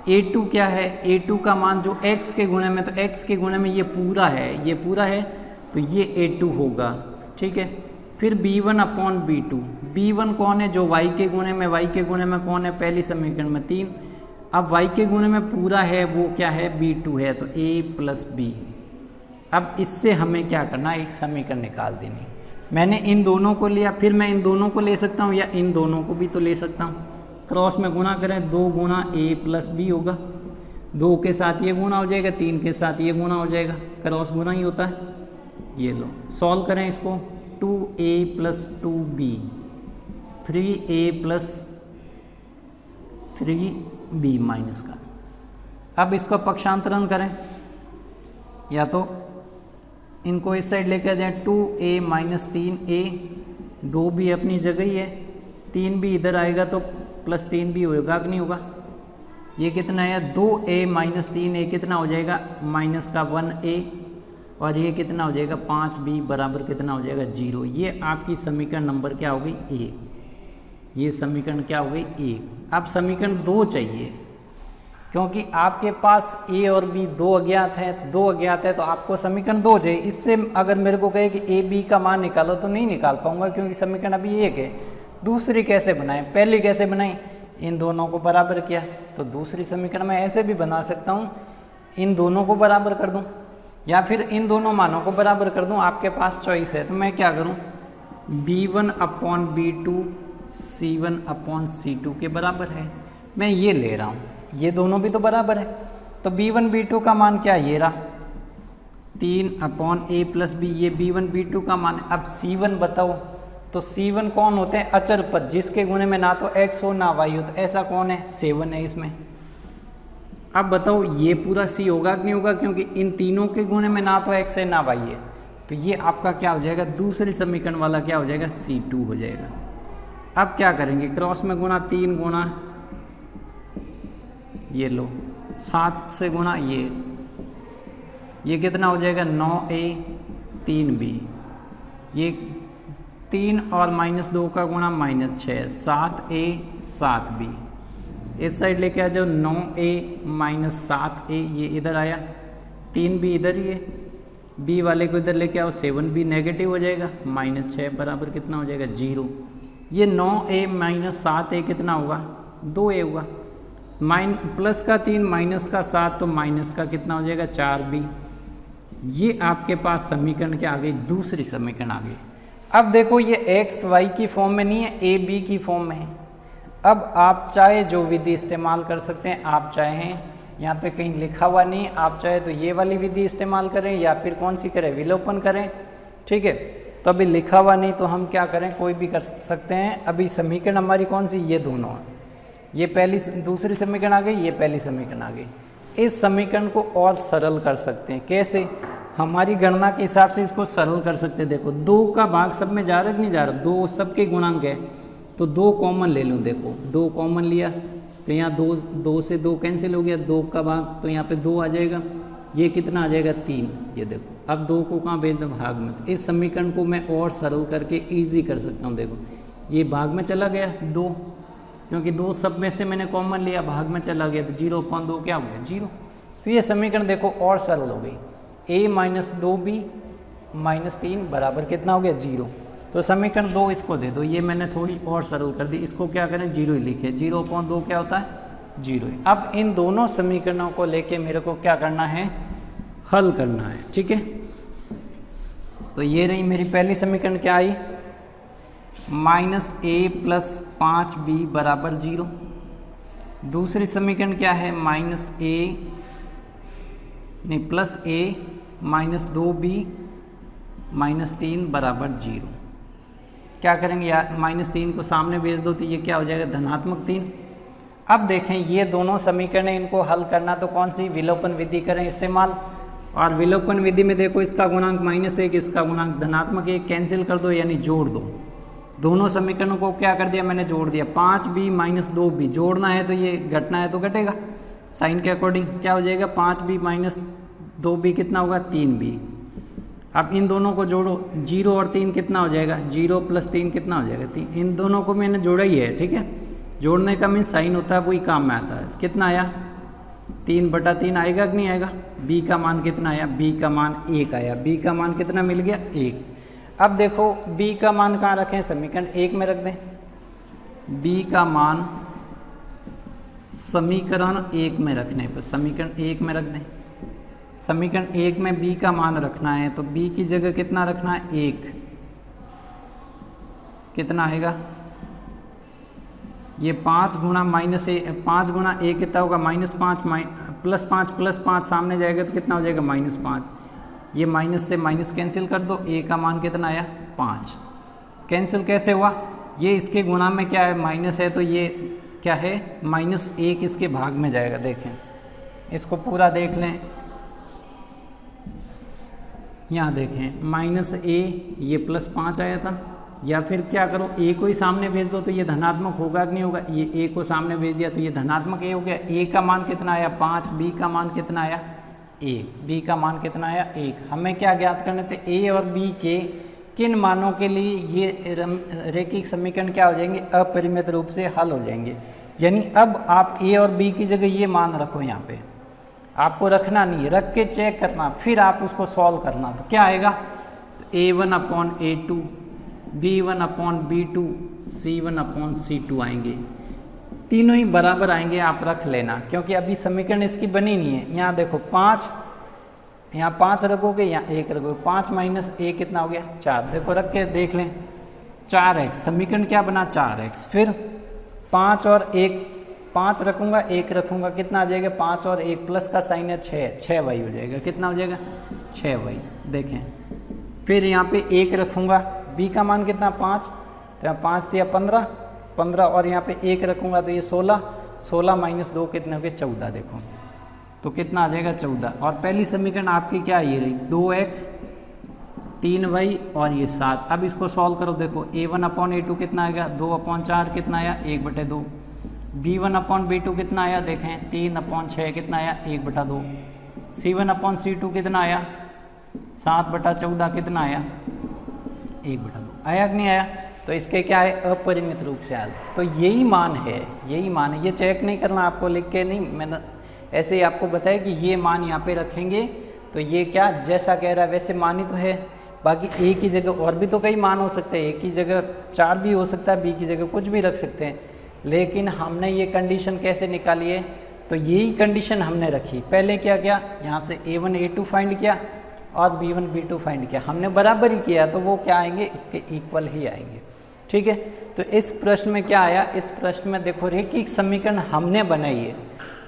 A2 क्या है, A2 का मान जो x के गुणे में, तो x के गुणे में ये पूरा है, ये पूरा है, तो ये A2 होगा। ठीक है, फिर B1/B2, B1 कौन है, जो y के गुणे में, y के गुणे में कौन है, पहली समीकरण में 3। अब y के गुणे में पूरा है वो क्या है, B2 है, तो A + B। अब इससे हमें क्या करना है, एक समीकरण निकाल देनी। मैंने इन दोनों को लिया, फिर मैं इन दोनों को ले सकता हूँ या इन दोनों को भी तो ले सकता हूँ। क्रॉस में गुणा करें, 2 गुणा A + B होगा, 2 के साथ ये गुणा हो जाएगा, 3 के साथ ये गुणा हो जाएगा, क्रॉस गुणा ही होता है। ये लो, सॉल्व करें इसको, 2A + 2B, 3A + 3B minus का। अब इसको पक्षांतरण करें, या तो इनको इस साइड लेकर जाएं, 2A - 3A, 2B अपनी जगह ही है, 3B इधर आएगा तो +3B होगा कि नहीं होगा। ये कितना है, 2A - 3A कितना हो जाएगा, माइनस का 1A, और ये कितना हो जाएगा, 5B बराबर कितना हो जाएगा, 0। ये आपकी समीकरण नंबर क्या हो गई, 1। ये समीकरण क्या हो गई, 1। अब समीकरण 2 चाहिए, क्योंकि आपके पास A और B दो अज्ञात हैं, तो आपको समीकरण 2 चाहिए। इससे अगर मेरे को कहे कि A B का मान निकालो तो नहीं निकाल पाऊंगा, क्योंकि समीकरण अभी 1 है। दूसरी कैसे बनाएं, पहली कैसे बनाई, इन दोनों को बराबर किया, तो दूसरी समीकरण मैं ऐसे भी बना सकता हूँ, इन दोनों को बराबर कर दूँ या फिर इन दोनों मानों को बराबर कर दूँ, आपके पास चॉइस है। तो मैं क्या करूँ, B1/B2 C1/C2 के बराबर है, मैं ये ले रहा हूँ, ये दोनों भी तो बराबर है। तो B1/B2 का मान क्या, ये रहा 3/A + B, ये B1/B2 का मान है। अब C1 बताओ, तो C1 कौन होते हैं, अचर पद, जिसके गुणे में ना तो x हो ना y हो, तो ऐसा कौन है, 7 है इसमें। अब बताओ ये पूरा C होगा कि नहीं होगा, क्योंकि इन तीनों के गुणे में ना तो x है ना y है, तो ये आपका क्या हो जाएगा, दूसरी समीकरण वाला क्या हो जाएगा, C2 हो जाएगा। अब क्या करेंगे, क्रॉस में गुणा, 3 गुणा ये लो, 7 से गुणा ये कितना हो जाएगा, 9A 3B, ये 3 और -2 का गुणा -6, 7A 7B। इस साइड लेके आ जाओ, 9A - 7A, ये इधर आया, 3B इधर ही है, B वाले को इधर लेके आओ, 7B नेगेटिव हो जाएगा, -6 बराबर कितना हो जाएगा, 0। ये 9A - 7A कितना होगा, 2A होगा, प्लस का 3 माइनस का 7, तो माइनस का कितना हो जाएगा, 4B। ये आपके पास समीकरण क्या आ गई, दूसरी समीकरण आ गई। अब देखो ये x y की फॉर्म में नहीं है, a b की फॉर्म में है। अब आप चाहे जो विधि इस्तेमाल कर सकते हैं, आप चाहें, यहाँ पे कहीं लिखा हुआ नहीं, आप चाहे तो ये वाली विधि इस्तेमाल करें या फिर कौन सी करें, विलोपन करें। ठीक है, तो अभी लिखा हुआ नहीं तो हम क्या करें, कोई भी कर सकते हैं। अभी समीकरण हमारी कौन सी, ये दोनों है, ये पहली दूसरी समीकरण आ गई, ये पहली समीकरण आ गई। इस समीकरण को और सरल कर सकते हैं, कैसे, हमारी गणना के हिसाब से इसको सरल कर सकते हैं। देखो 2 का भाग सब में जा रहा है कि नहीं जा रहा, 2 सबके गुणांक है, तो 2 कॉमन ले लूँ। देखो 2 कॉमन लिया तो यहाँ 2 से 2 कैंसिल हो गया, 2 का भाग तो यहाँ पे 2 आ जाएगा, ये कितना आ जाएगा, 3। ये देखो अब 2 को कहाँ भेज दो, भाग में। तो इस समीकरण को मैं और सरल करके ईजी कर सकता हूँ। देखो ये भाग में चला गया 2, क्योंकि 2 सब में से मैंने कॉमन लिया, भाग में चला गया, तो 0/2 क्या हो गया, 0। तो ये समीकरण देखो और सरल हो गई, A - 2B - 3 बराबर कितना हो गया, 0। तो समीकरण 2 इसको दे दो, ये मैंने थोड़ी और सरल कर दी, इसको क्या करें, 0 ही लिखे, 0/2 क्या होता है, 0 ही। अब इन दोनों समीकरणों को लेके मेरे को क्या करना है, हल करना है। ठीक है, तो ये रही मेरी पहली समीकरण, क्या आई, -a + 5b = 0। दूसरी समीकरण क्या है, -a -2b - 3 = 0। क्या करेंगे यार, -3 को सामने भेज दो तो ये क्या हो जाएगा, धनात्मक 3। अब देखें ये दोनों समीकरण, इनको हल करना तो कौन सी विलोपन विधि करें इस्तेमाल। और विलोपन विधि में देखो इसका गुणांक -1, इसका गुणांक धनात्मक 1, कैंसिल कर दो यानी जोड़ दो। दोनों समीकरणों को क्या कर दिया मैंने, जोड़ दिया। 5b - 2b जोड़ना है तो ये घटना है तो घटेगा, साइन के अकॉर्डिंग क्या हो जाएगा, 5b - 2b कितना होगा, 3b। अब इन दोनों को जोड़ो, 0 और 3 कितना हो जाएगा, 0 + 3 कितना हो जाएगा, 3। इन दोनों को मैंने जोड़ा ही है। ठीक है, जोड़ने का मीन साइन होता है, वही काम में आता है। कितना आया, 3/3 आएगा कि नहीं आएगा। b का मान कितना आया, b का मान 1 आया। b का मान कितना मिल गया, 1। अब देखो b का मान कहाँ रखें, समीकरण 1 में रख दें। b का मान समीकरण 1 में रखने पर, समीकरण 1 में रख दें। समीकरण 1 में b का मान रखना है तो b की जगह कितना रखना है, 1। कितना आएगा, ये 5 गुणा -5 गुणा 1 कितना होगा, -5 +5 सामने जाएगा तो कितना हो जाएगा, -5। ये माइनस से माइनस कैंसिल कर दो, a का मान कितना आया, 5। कैंसिल कैसे हुआ, ये इसके गुणा में क्या है, माइनस है तो ये क्या है, -1 इसके भाग में जाएगा। देखें इसको पूरा देख लें, यहाँ देखें -a ये +5 आया था। या फिर क्या करो, a को ही सामने भेज दो तो ये धनात्मक होगा कि नहीं होगा, ये a को सामने भेज दिया तो ये धनात्मक a हो गया। a का मान कितना आया, 5। b का मान कितना आया, 1। b का मान कितना आया, 1। हमें क्या ज्ञात करने थे, a और b के किन मानों के लिए ये रैखिक समीकरण क्या हो जाएंगे, अपरिमित रूप से हल हो जाएंगे। यानी अब आप a और b की जगह ये मान रखो, यहाँ पे आपको रखना नहीं है, रख के चेक करना, फिर आप उसको सॉल्व करना। तो क्या आएगा, तो a1/a2, b1/b2, c1/c2 आएंगे। तीनों ही बराबर आएंगे, आप रख लेना, क्योंकि अभी समीकरण इसकी बनी नहीं है। यहाँ देखो 5, यहाँ 5 रखोगे, यहाँ 1 रखोगे, 5 - a कितना हो गया, 4। देखो रख के देख लें, 4x, समीकरण क्या बना, 4x। फिर 5 और 1, 5 रखूँगा 1 रखूँगा, कितना आ जाएगा, 5 और 1 प्लस का साइन है 6y हो जाएगा। कितना हो जाएगा, 6y। देखें फिर यहाँ पे 1 रखूँगा, b का मान कितना, 5, तो यहाँ 5 दिया 15 और यहाँ पे 1 रखूँगा तो ये 16 - 2 कितने हो गए, 14। देखो तो कितना आ जाएगा, 14। और पहली समीकरण आपकी क्या ये रही, 2x 3y और ये 7। अब इसको सॉल्व करो, देखो a1/a2 कितना आएगा, 2/4 कितना आया, 1/2। b1/b2 कितना आया, देखें 3/6 कितना आया, 1/2। c1/c2 कितना आया, 7/14 कितना आया, 1/2। आया कि नहीं आया, तो इसके क्या है, अपरिमित रूप से आया। तो यही मान है, यही मान है। ये चेक नहीं करना आपको, लिख के नहीं, मैंने ऐसे ही आपको बताया कि ये मान यहाँ पे रखेंगे तो ये क्या जैसा कह रहा है वैसे मान ही तो है। बाकी a की जगह और भी तो कई मान हो सकते हैं, a की जगह 4 भी हो सकता है, b की जगह कुछ भी रख सकते हैं। लेकिन हमने ये कंडीशन कैसे निकाली है, तो यही कंडीशन हमने रखी। पहले क्या किया, यहाँ से a1 a2 फाइंड किया और b1 b2 फाइंड किया, हमने बराबर ही किया, तो वो क्या आएंगे, इसके इक्वल ही आएंगे। ठीक है, तो इस प्रश्न में क्या आया, इस प्रश्न में देखो रैखिक समीकरण हमने बनाई है।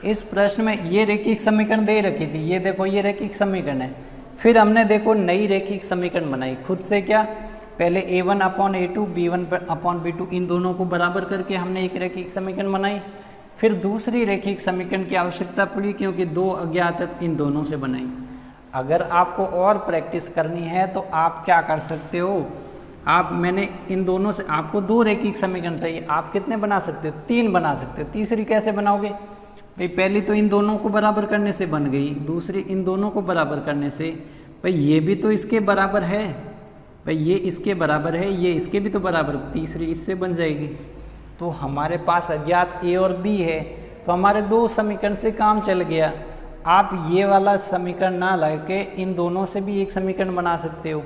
इस प्रश्न में ये रैखिक समीकरण दे रखी थी, ये देखो ये रैखिक समीकरण है। फिर हमने देखो नई रैखिक समीकरण बनाई खुद से। क्या, पहले a1/a2 b1/b2 इन दोनों को बराबर करके हमने एक रैखिक समीकरण बनाई। फिर दूसरी रैखिक समीकरण की आवश्यकता पड़ी क्योंकि 2 अज्ञात है, इन दोनों से बनाई। अगर आपको और प्रैक्टिस करनी है तो आप क्या कर सकते हो, मैंने इन दोनों से, आपको 2 रैखिक समीकरण चाहिए, आप कितने बना सकते हो, 3 बना सकते हो। तीसरी कैसे बनाओगे भाई, पहली तो इन दोनों को बराबर करने से बन गई, दूसरी इन दोनों को बराबर करने से, भाई ये भी तो इसके बराबर है, भाई ये इसके बराबर है, ये इसके भी तो बराबर, तीसरी इससे बन जाएगी। तो हमारे पास अज्ञात a और b है, तो हमारे 2 समीकरण से काम चल गया। आप ये वाला समीकरण ना लाके इन दोनों से भी एक समीकरण बना सकते हो,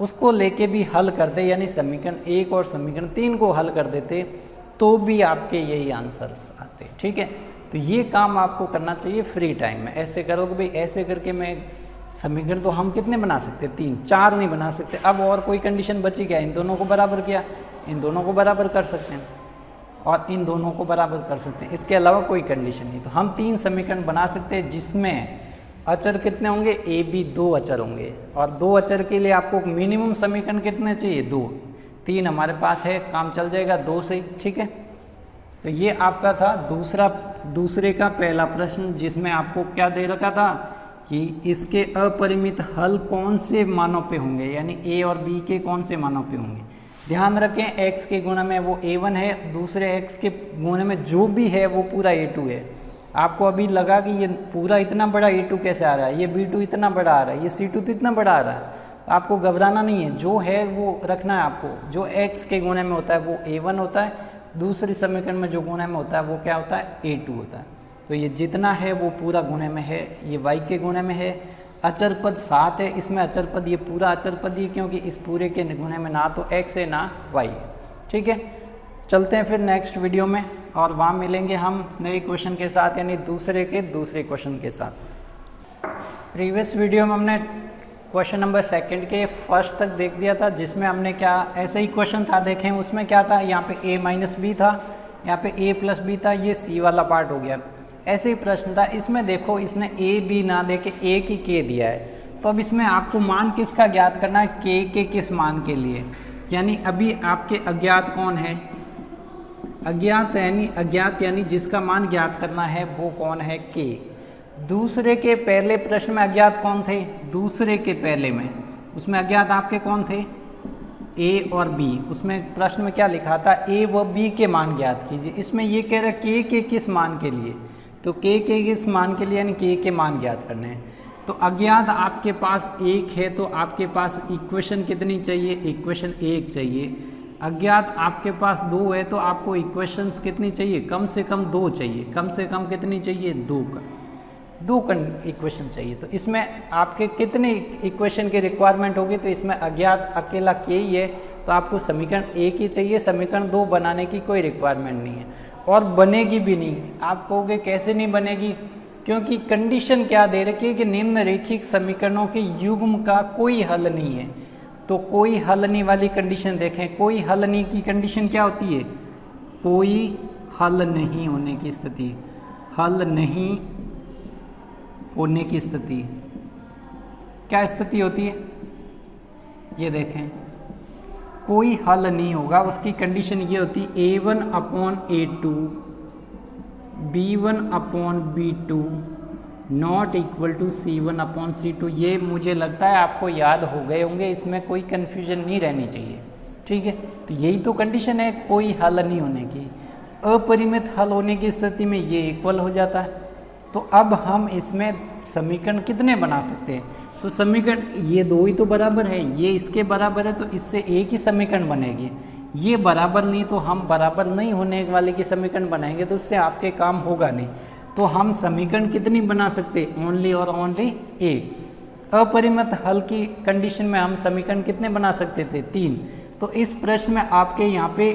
उसको लेके भी हल कर दे, यानी समीकरण 1 और समीकरण 3 को हल कर देते तो भी आपके यही आंसर्स आते। ठीक है, तो ये काम आपको करना चाहिए फ्री टाइम में। ऐसे करोगे भाई, ऐसे करके मैं समीकरण तो हम कितने बना सकते हैं, 3, 4 नहीं बना सकते। अब और कोई कंडीशन बची क्या, इन दोनों को बराबर किया, इन दोनों को बराबर कर सकते हैं और इन दोनों को बराबर कर सकते हैं, इसके अलावा कोई कंडीशन नहीं। तो हम 3 समीकरण बना सकते हैं जिसमें अचर कितने होंगे, ए बी 2 अचर होंगे। और 2 अचर के लिए आपको मिनिमम समीकरण कितने चाहिए, 2। 3 हमारे पास है, काम चल जाएगा 2 से, ठीक है। तो ये आपका था दूसरे का पहला प्रश्न, जिसमें आपको क्या दे रखा था कि इसके अपरिमित हल कौन से मानों पे होंगे, यानी ए और बी के कौन से मानों पे होंगे। ध्यान रखें x के गुणा में वो a1 है, दूसरे x के गुणा में जो भी है वो पूरा a2 है। आपको अभी लगा कि ये पूरा इतना बड़ा a2 कैसे आ रहा है, ये b2 इतना बड़ा आ रहा है, ये c2 तो इतना बड़ा आ रहा है। आपको घबराना नहीं है, जो है वो रखना है आपको। जो x के गुणे में होता है वो a1 होता है, दूसरे समीकरण में जो गुणे में होता है वो क्या होता है, a2 होता है। तो ये जितना है वो पूरा गुणे में है, ये y के गुणे में है। अचर पद 7 है, इसमें अचर पद ये पूरा अचर पद ही, क्योंकि इस पूरे के गुणे में ना तो x है ना y है, ठीक है। चलते हैं फिर नेक्स्ट वीडियो में और वहाँ मिलेंगे हम नए क्वेश्चन के साथ, यानी दूसरे क्वेश्चन के साथ। प्रीवियस वीडियो में हमने क्वेश्चन नंबर 2 के फर्स्ट तक देख दिया था, जिसमें हमने क्या ऐसे ही क्वेश्चन था, देखें उसमें क्या था, यहाँ पे a माइनस बी था, यहाँ पे a प्लस बी था, ये c वाला पार्ट हो गया। ऐसे ही प्रश्न था, इसमें देखो इसने a b ना दे के a की k दिया है। तो अब इसमें आपको मान किसका ज्ञात करना है, k के किस मान के लिए, यानी अभी आपके अज्ञात कौन है, अज्ञात यानी जिसका मान ज्ञात करना है वो कौन है, k। दूसरे के पहले प्रश्न में अज्ञात कौन थे, दूसरे के पहले में उसमें अज्ञात आपके कौन थे, a और b। उसमें प्रश्न में क्या लिखा था, a व b के मान ज्ञात कीजिए। इसमें ये कह रहा है k के किस मान के लिए, तो k के किस मान के लिए, यानी k के मान ज्ञात करने हैं। तो अज्ञात आपके पास 1 है, तो आपके पास इक्वेशन कितनी चाहिए, इक्वेशन 1 चाहिए। अज्ञात आपके पास 2 है, तो आपको इक्वेशंस कितनी चाहिए, कम से कम 2 चाहिए। कम से कम कितनी चाहिए, 2 इक्वेशन चाहिए। तो इसमें आपके कितने इक्वेशन की रिक्वायरमेंट होगी, तो इसमें अज्ञात अकेला k ही है, तो आपको समीकरण 1 ही चाहिए, समीकरण 2 बनाने की कोई रिक्वायरमेंट नहीं है और बनेगी भी नहीं। आप कहोगे कैसे नहीं बनेगी, क्योंकि कंडीशन क्या दे रखी है कि निम्नलिखित समीकरणों के युग्म का कोई हल नहीं है। तो कोई हल नहीं वाली कंडीशन देखें, कोई हल नहीं की कंडीशन क्या होती है, कोई हल नहीं होने की स्थिति, हल नहीं होने की स्थिति क्या स्थिति होती है, ये देखें कोई हल नहीं होगा, उसकी कंडीशन ये होती है a1 upon a2 b1 upon b2 not equal to c1 upon c2। ये मुझे लगता है आपको याद हो गए होंगे, इसमें कोई कन्फ्यूजन नहीं रहनी चाहिए, ठीक है। तो यही तो कंडीशन है कोई हल नहीं होने की। अपरिमित हल होने की स्थिति में ये इक्वल हो जाता है। तो अब हम इसमें समीकरण कितने बना सकते हैं, तो समीकरण ये 2 ही तो बराबर है, ये इसके बराबर है, तो इससे एक ही समीकरण बनेगी। ये बराबर नहीं, तो हम बराबर नहीं होने वाले की समीकरण बनाएंगे, तो उससे आपके काम होगा नहीं। तो हम समीकरण कितनी बना सकते, ओनली और ओनली एक। अपरिमित हल की कंडीशन में हम समीकरण कितने बना सकते थे, 3। तो इस प्रश्न में आपके यहाँ पे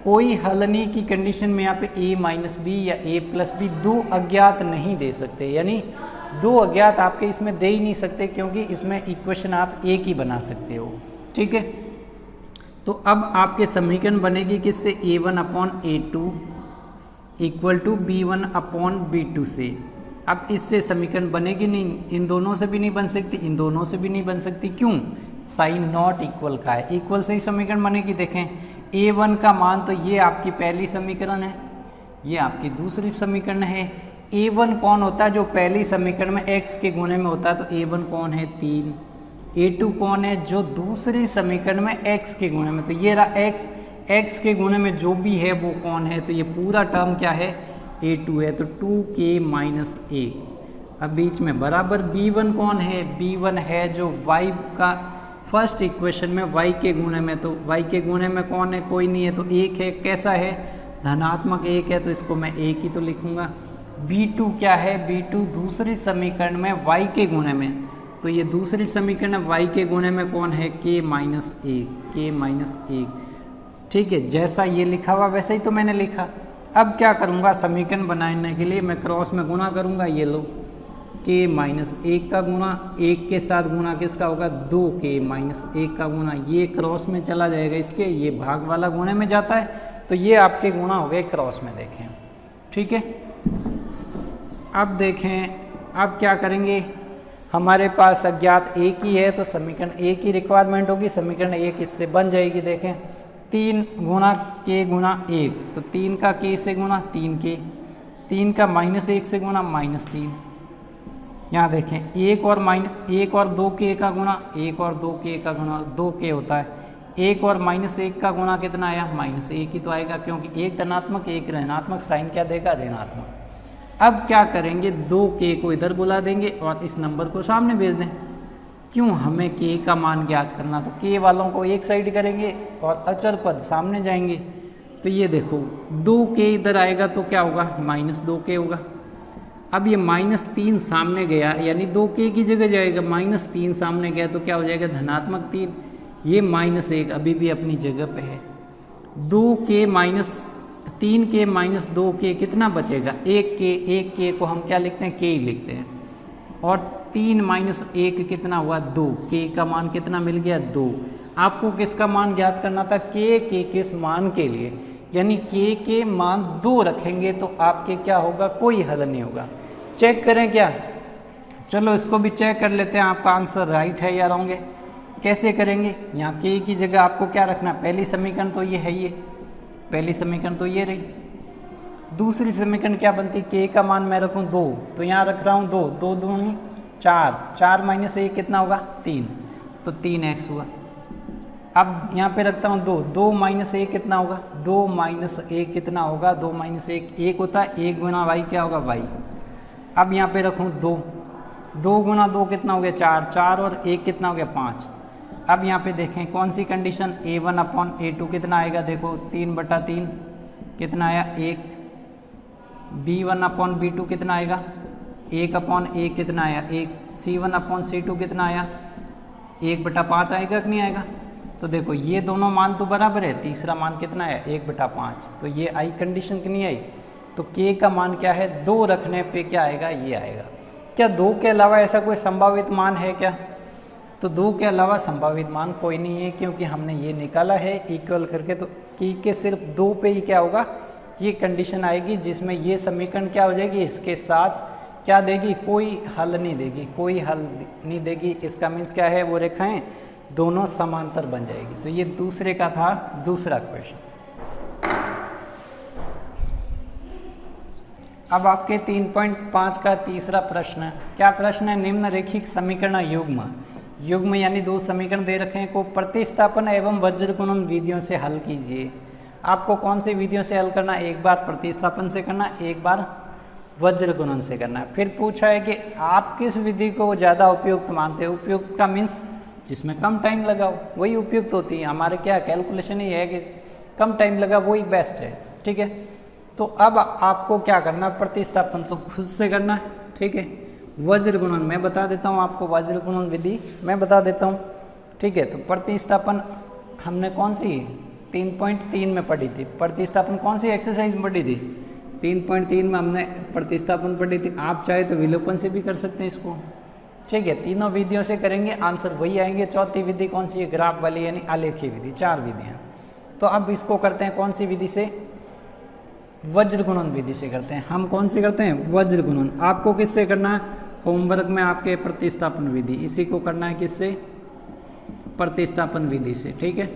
कोई हल नहीं की कंडीशन में यहाँ पे a माइनस बी या a प्लस बी 2 अज्ञात नहीं दे सकते, यानी 2 अज्ञात आपके इसमें दे ही नहीं सकते, क्योंकि इसमें इक्वेशन आप एक ही बना सकते हो, ठीक है। तो अब आपके समीकरण बनेगी किससे, a1 upon a2 equal to b1 upon b2 से। अब इससे समीकरण बनेगी नहीं, इन दोनों से भी नहीं बन सकती, इन दोनों से भी नहीं बन सकती, क्यों, साइन नॉट इक्वल का है। इक्वल से ही समीकरण बनेगी। देखें a1 का मान तो ये आपकी पहली समीकरण है, ये आपकी दूसरी समीकरण है। a1 कौन होता है, जो पहली समीकरण में x के गुणे में होता है, तो a1 कौन है, 3। a2 कौन है, जो दूसरी समीकरण में x के गुणे में, तो ये रहा x के गुणे में जो भी है वो कौन है, तो ये पूरा टर्म क्या है, a2 है, तो 2k माइनस 1। अब बीच में बराबर b1 कौन है, b1 है जो y का फर्स्ट इक्वेशन में y के गुणे में, तो y के गुणे में कौन है, कोई नहीं है, तो 1 है। कैसा है, धनात्मक 1 है, तो इसको मैं 1 ही तो लिखूंगा। b2 क्या है, b2 दूसरी समीकरण में y के गुणे में, तो ये दूसरी समीकरण है y के गुणे में कौन है, k माइनस 1, ठीक है। जैसा ये लिखा हुआ वैसे ही तो मैंने लिखा। अब क्या करूँगा, समीकरण बनाने के लिए मैं क्रॉस में गुणा करूँगा, ये लो के माइनस 1 का गुणा 1 के साथ गुणा किसका होगा 2 के माइनस 1 का गुणा, ये क्रॉस में चला जाएगा इसके, ये भाग वाला गुणे में जाता है, तो ये आपके गुणा हो गए क्रॉस में, देखें। ठीक है, अब देखें अब क्या करेंगे, हमारे पास अज्ञात एक ही है तो समीकरण एक ही रिक्वायरमेंट होगी, समीकरण एक इससे बन जाएगी। देखें 3 गुणा के गुणा 1, तो 3 का के से गुणा 3 के, 3 का माइनस 1 से गुणा -3। यहाँ देखें 1 और 2 के का गुणा, 1 और 2 के का गुणा 2 के होता है, 1 और -1 का गुणा कितना आया -1 ही तो आएगा, क्योंकि एक धनात्मक एक ऋणात्मक, साइन क्या देगा ऋणात्मक। अब क्या करेंगे 2 के को इधर बुला देंगे और इस नंबर को सामने भेज दें। क्यों, हमें के का मान ज्ञात करना, तो के वालों को एक साइड करेंगे और अचर पद सामने जाएंगे। तो ये देखो 2 के इधर आएगा तो क्या होगा -2 के होगा। अब ये -3 सामने गया, यानी 2 के की जगह जाएगा, -3 सामने गया तो क्या हो जाएगा धनात्मक 3, ये -1 अभी भी अपनी जगह पे है। 2 के -3 के -2 के कितना बचेगा 1 के को हम क्या लिखते हैं के ही लिखते हैं, और 3 - 1 कितना हुआ 2, के का मान कितना मिल गया 2। आपको किसका मान ज्ञात करना था के किस मान के लिए, यानी के मान 2 रखेंगे तो आपके क्या होगा कोई हल नहीं होगा। चेक करें क्या, चलो इसको भी चेक कर लेते हैं आपका आंसर राइट है या रॉन्ग है। कैसे करेंगे, यहाँ के की जगह आपको क्या रखना, पहली समीकरण तो ये है, ये पहली समीकरण तो ये रही, दूसरी समीकरण क्या बनती, के का मान मैं रखूँ 2 तो यहाँ रख रहा हूँ 2, 2 दूनी 4, 4 - 1 कितना होगा 3, तो 3x हुआ। अब यहाँ पे रखता हूँ 2, 2 - 1 कितना होगा 2 - 1 कितना होगा 2 - 1 1 होता है, 1 गुना y क्या होगा y। अब यहाँ पे रखूँ 2, 2 गुना 2 कितना हो गया 4, 4 और 1 कितना हो गया 5। अब यहाँ पे देखें कौन सी कंडीशन, a1/a2 कितना आएगा, देखो 3/3 कितना आया 1, b1/b2 कितना आएगा 1/1 कितना आया 1, c1/c2 कितना आया 1/5 आएगा कि नहीं आएगा। तो देखो ये दोनों मान तो बराबर है, तीसरा मान कितना है 1/5, तो ये आई कंडीशन की नहीं आई। तो k का मान क्या है 2 रखने पे क्या आएगा ये आएगा। क्या 2 के अलावा ऐसा कोई संभावित मान है क्या, तो 2 के अलावा संभावित मान कोई नहीं है, क्योंकि हमने ये निकाला है इक्वल करके, तो k के सिर्फ 2 पे ही क्या होगा ये कंडीशन आएगी, जिसमें ये समीकरण क्या हो जाएगी इसके साथ क्या देगी, कोई हल नहीं देगी, कोई हल नहीं देगी। इसका मीन्स क्या है, वो रेखाएं दोनों समांतर बन जाएगी। तो ये दूसरे का था दूसरा क्वेश्चन। अब आपके 3.5 का तीसरा प्रश्न है। क्या प्रश्न है, निम्नरेखिक समीकरण युग्म यानी 2 समीकरण दे रखे हैं को प्रतिस्थापन एवं वज्र गुणन विधियों से हल कीजिए। आपको कौन सी विधियों से हल करना है, एक बार प्रतिस्थापन से करना, एक बार वज्र गुणन से करना है। फिर पूछा है कि आप किस विधि को ज़्यादा उपयुक्त मानते हैं। उपयुक्त का मीन्स जिसमें कम टाइम लगाओ वही उपयुक्त होती है। हमारे क्या कैलकुलेशन ही है कि कम टाइम लगा वही बेस्ट है, ठीक है। तो अब आपको क्या करना है, प्रतिस्थापन तो खुद से करना है, ठीक है। वज्र गुणन मैं बता देता हूँ आपको, वज्र गुणन विधि मैं बता देता हूँ, ठीक है। तो प्रतिस्थापन हमने कौन सी 3.3 में पढ़ी थी, प्रतिस्थापन कौन सी एक्सरसाइज में पढ़ी थी 3.3 में हमने प्रतिस्थापन पढ़ी थी। आप चाहे तो विलोपन से भी कर सकते हैं इसको, ठीक है। तीनों विधियों से करेंगे आंसर वही आएंगे। चौथी विधि कौन सी है, ग्राफ वाली यानी आलेखीय विधि। 4 विधियाँ। तो अब इसको करते हैं कौन सी विधि से, वज्र गुणन विधि से करते हैं। हम कौन से करते हैं, वज्र गुणन। आपको किससे करना है, होमवर्क में आपके प्रतिस्थापन विधि, इसी को करना है किससे, प्रतिस्थापन विधि से, ठीक है।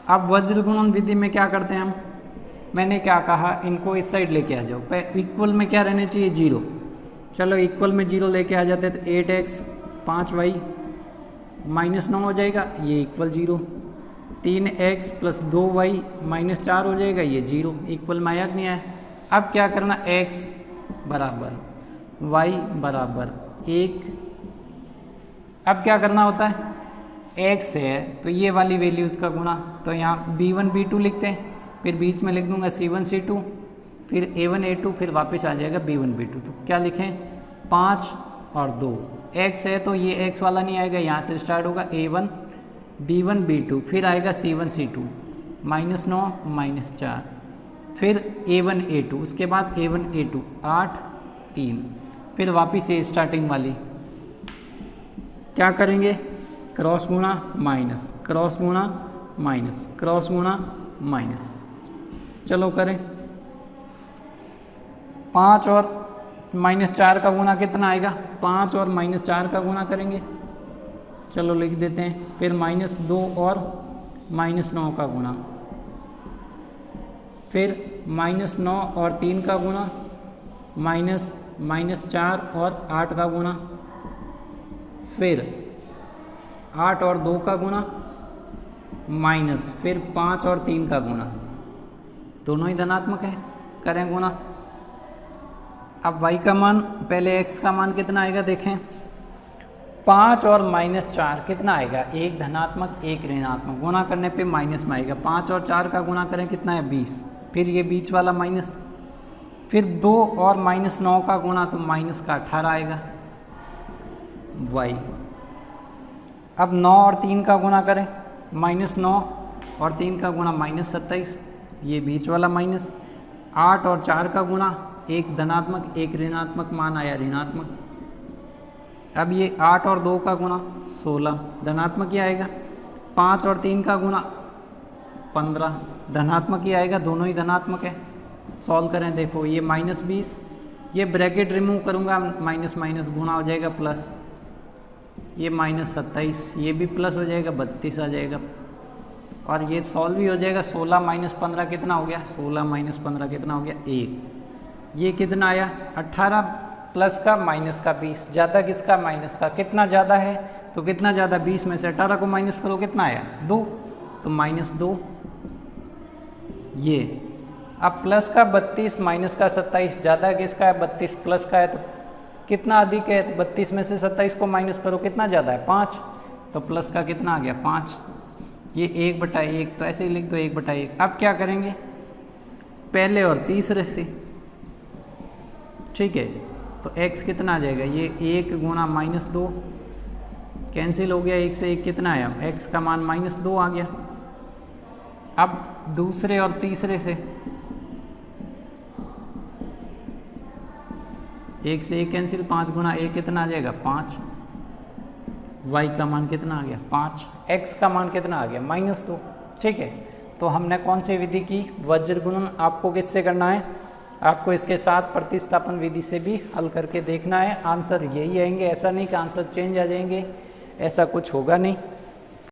अब वज्र गुणन विधि में क्या करते हैं हम, मैंने क्या कहा, इनको इस साइड लेके आ जाओ। इक्वल में क्या रहने चाहिए 0, चलो इक्वल में 0 लेके आ जाते हैं तो 8x 5y -9 हो जाएगा, ये इक्वल 0। 3x + 2y -4 हो जाएगा, ये 0 इक्वल में आया कि नहीं आया। अब क्या करना, x बराबर y बराबर 1। अब क्या करना होता है, x है तो ये वाली वैल्यूज़ का गुणा, तो यहाँ b1 b2 लिखते हैं, फिर बीच में लिख दूंगा c1 c2, फिर a1 a2, फिर वापस आ जाएगा b1 b2। तो क्या लिखें 5 और 2, x है तो ये x वाला नहीं आएगा, यहाँ से स्टार्ट होगा a1 b1 b2, फिर आएगा c1 c2 -9 -4, फिर A1 A2, उसके बाद A1 A2 8 3, फिर वापस ये स्टार्टिंग वाली क्या करेंगे, क्रॉस गुणा माइनस, क्रॉस गुणा माइनस, क्रॉस गुणा माइनस। चलो करें, 5 और -4 का गुणा कितना आएगा, 5 और -4 का गुणा करेंगे। चलो लिख देते हैं। फिर -2 और -9 का गुणा, फिर -9 और 3 का गुणा, -4 और 8 का गुणा, फिर 8 और 2 का गुणा, माइनस फिर 5 और 3 का गुणा, दोनों ही धनात्मक है, करें गुणा। अब y का मान, पहले x का मान कितना आएगा देखें, 5 और -4 कितना आएगा, एक धनात्मक एक ऋणात्मक, गुणा करने पे माइनस में आएगा। 5 और 4 का गुणा करें कितना है 20, फिर ये बीच वाला माइनस, फिर 2 और -9 का गुणा तो माइनस का 18 आएगा y। अब 9 और 3 का गुणा करें, -9 और 3 का गुणा -27, ये बीच वाला माइनस। 8 और 4 का गुणा, एक धनात्मक एक ऋणात्मक मान आया ऋणात्मक। अब ये 8 और 2 का गुणा 16, धनात्मक ही आएगा। 5 और 3 का गुणा 15, धनात्मक ही आएगा, दोनों ही धनात्मक है। सॉल्व करें, देखो ये -20, ये ब्रैकेट रिमूव करूँगा, माइनस माइनस गुणा हो जाएगा प्लस, ये -27, ये भी प्लस हो जाएगा, 32 आ जाएगा, और ये सॉल्व भी हो जाएगा। 16 - 15 कितना हो गया, 16 - 15 कितना हो गया 1। ये कितना आया 18 प्लस का माइनस का 20, ज़्यादा किसका, माइनस का। कितना ज़्यादा है तो कितना ज़्यादा, 20 में से 18 को माइनस करो कितना आया 2, तो -2 ये। अब प्लस का 32 माइनस का 27, ज़्यादा किसका है 32, प्लस का है, तो कितना अधिक है, तो 32 में से 27 को माइनस करो कितना ज़्यादा है 5, तो प्लस का कितना आ गया 5। ये 1/1, तो ऐसे ही लिख दो 1/1। अब क्या करेंगे, पहले और तीसरे से, ठीक है, तो x कितना आ जाएगा, ये 1 गुणा -2 कैंसिल हो गया, 1 से 1 कितना आया, x का मान -2 आ गया। अब दूसरे और तीसरे से 1 से 1 कैंसिल, 5 गुणा 1 कितना आ जाएगा 5, y का मान कितना आ गया 5, x का मान कितना आ गया -2। ठीक है, तो हमने कौन सी विधि की, वज्र गुणन। आपको किससे करना है, आपको इसके साथ प्रतिस्थापन विधि से भी हल करके देखना है। आंसर यही आएंगे, ऐसा नहीं कि आंसर चेंज आ जाएंगे, ऐसा कुछ होगा नहीं।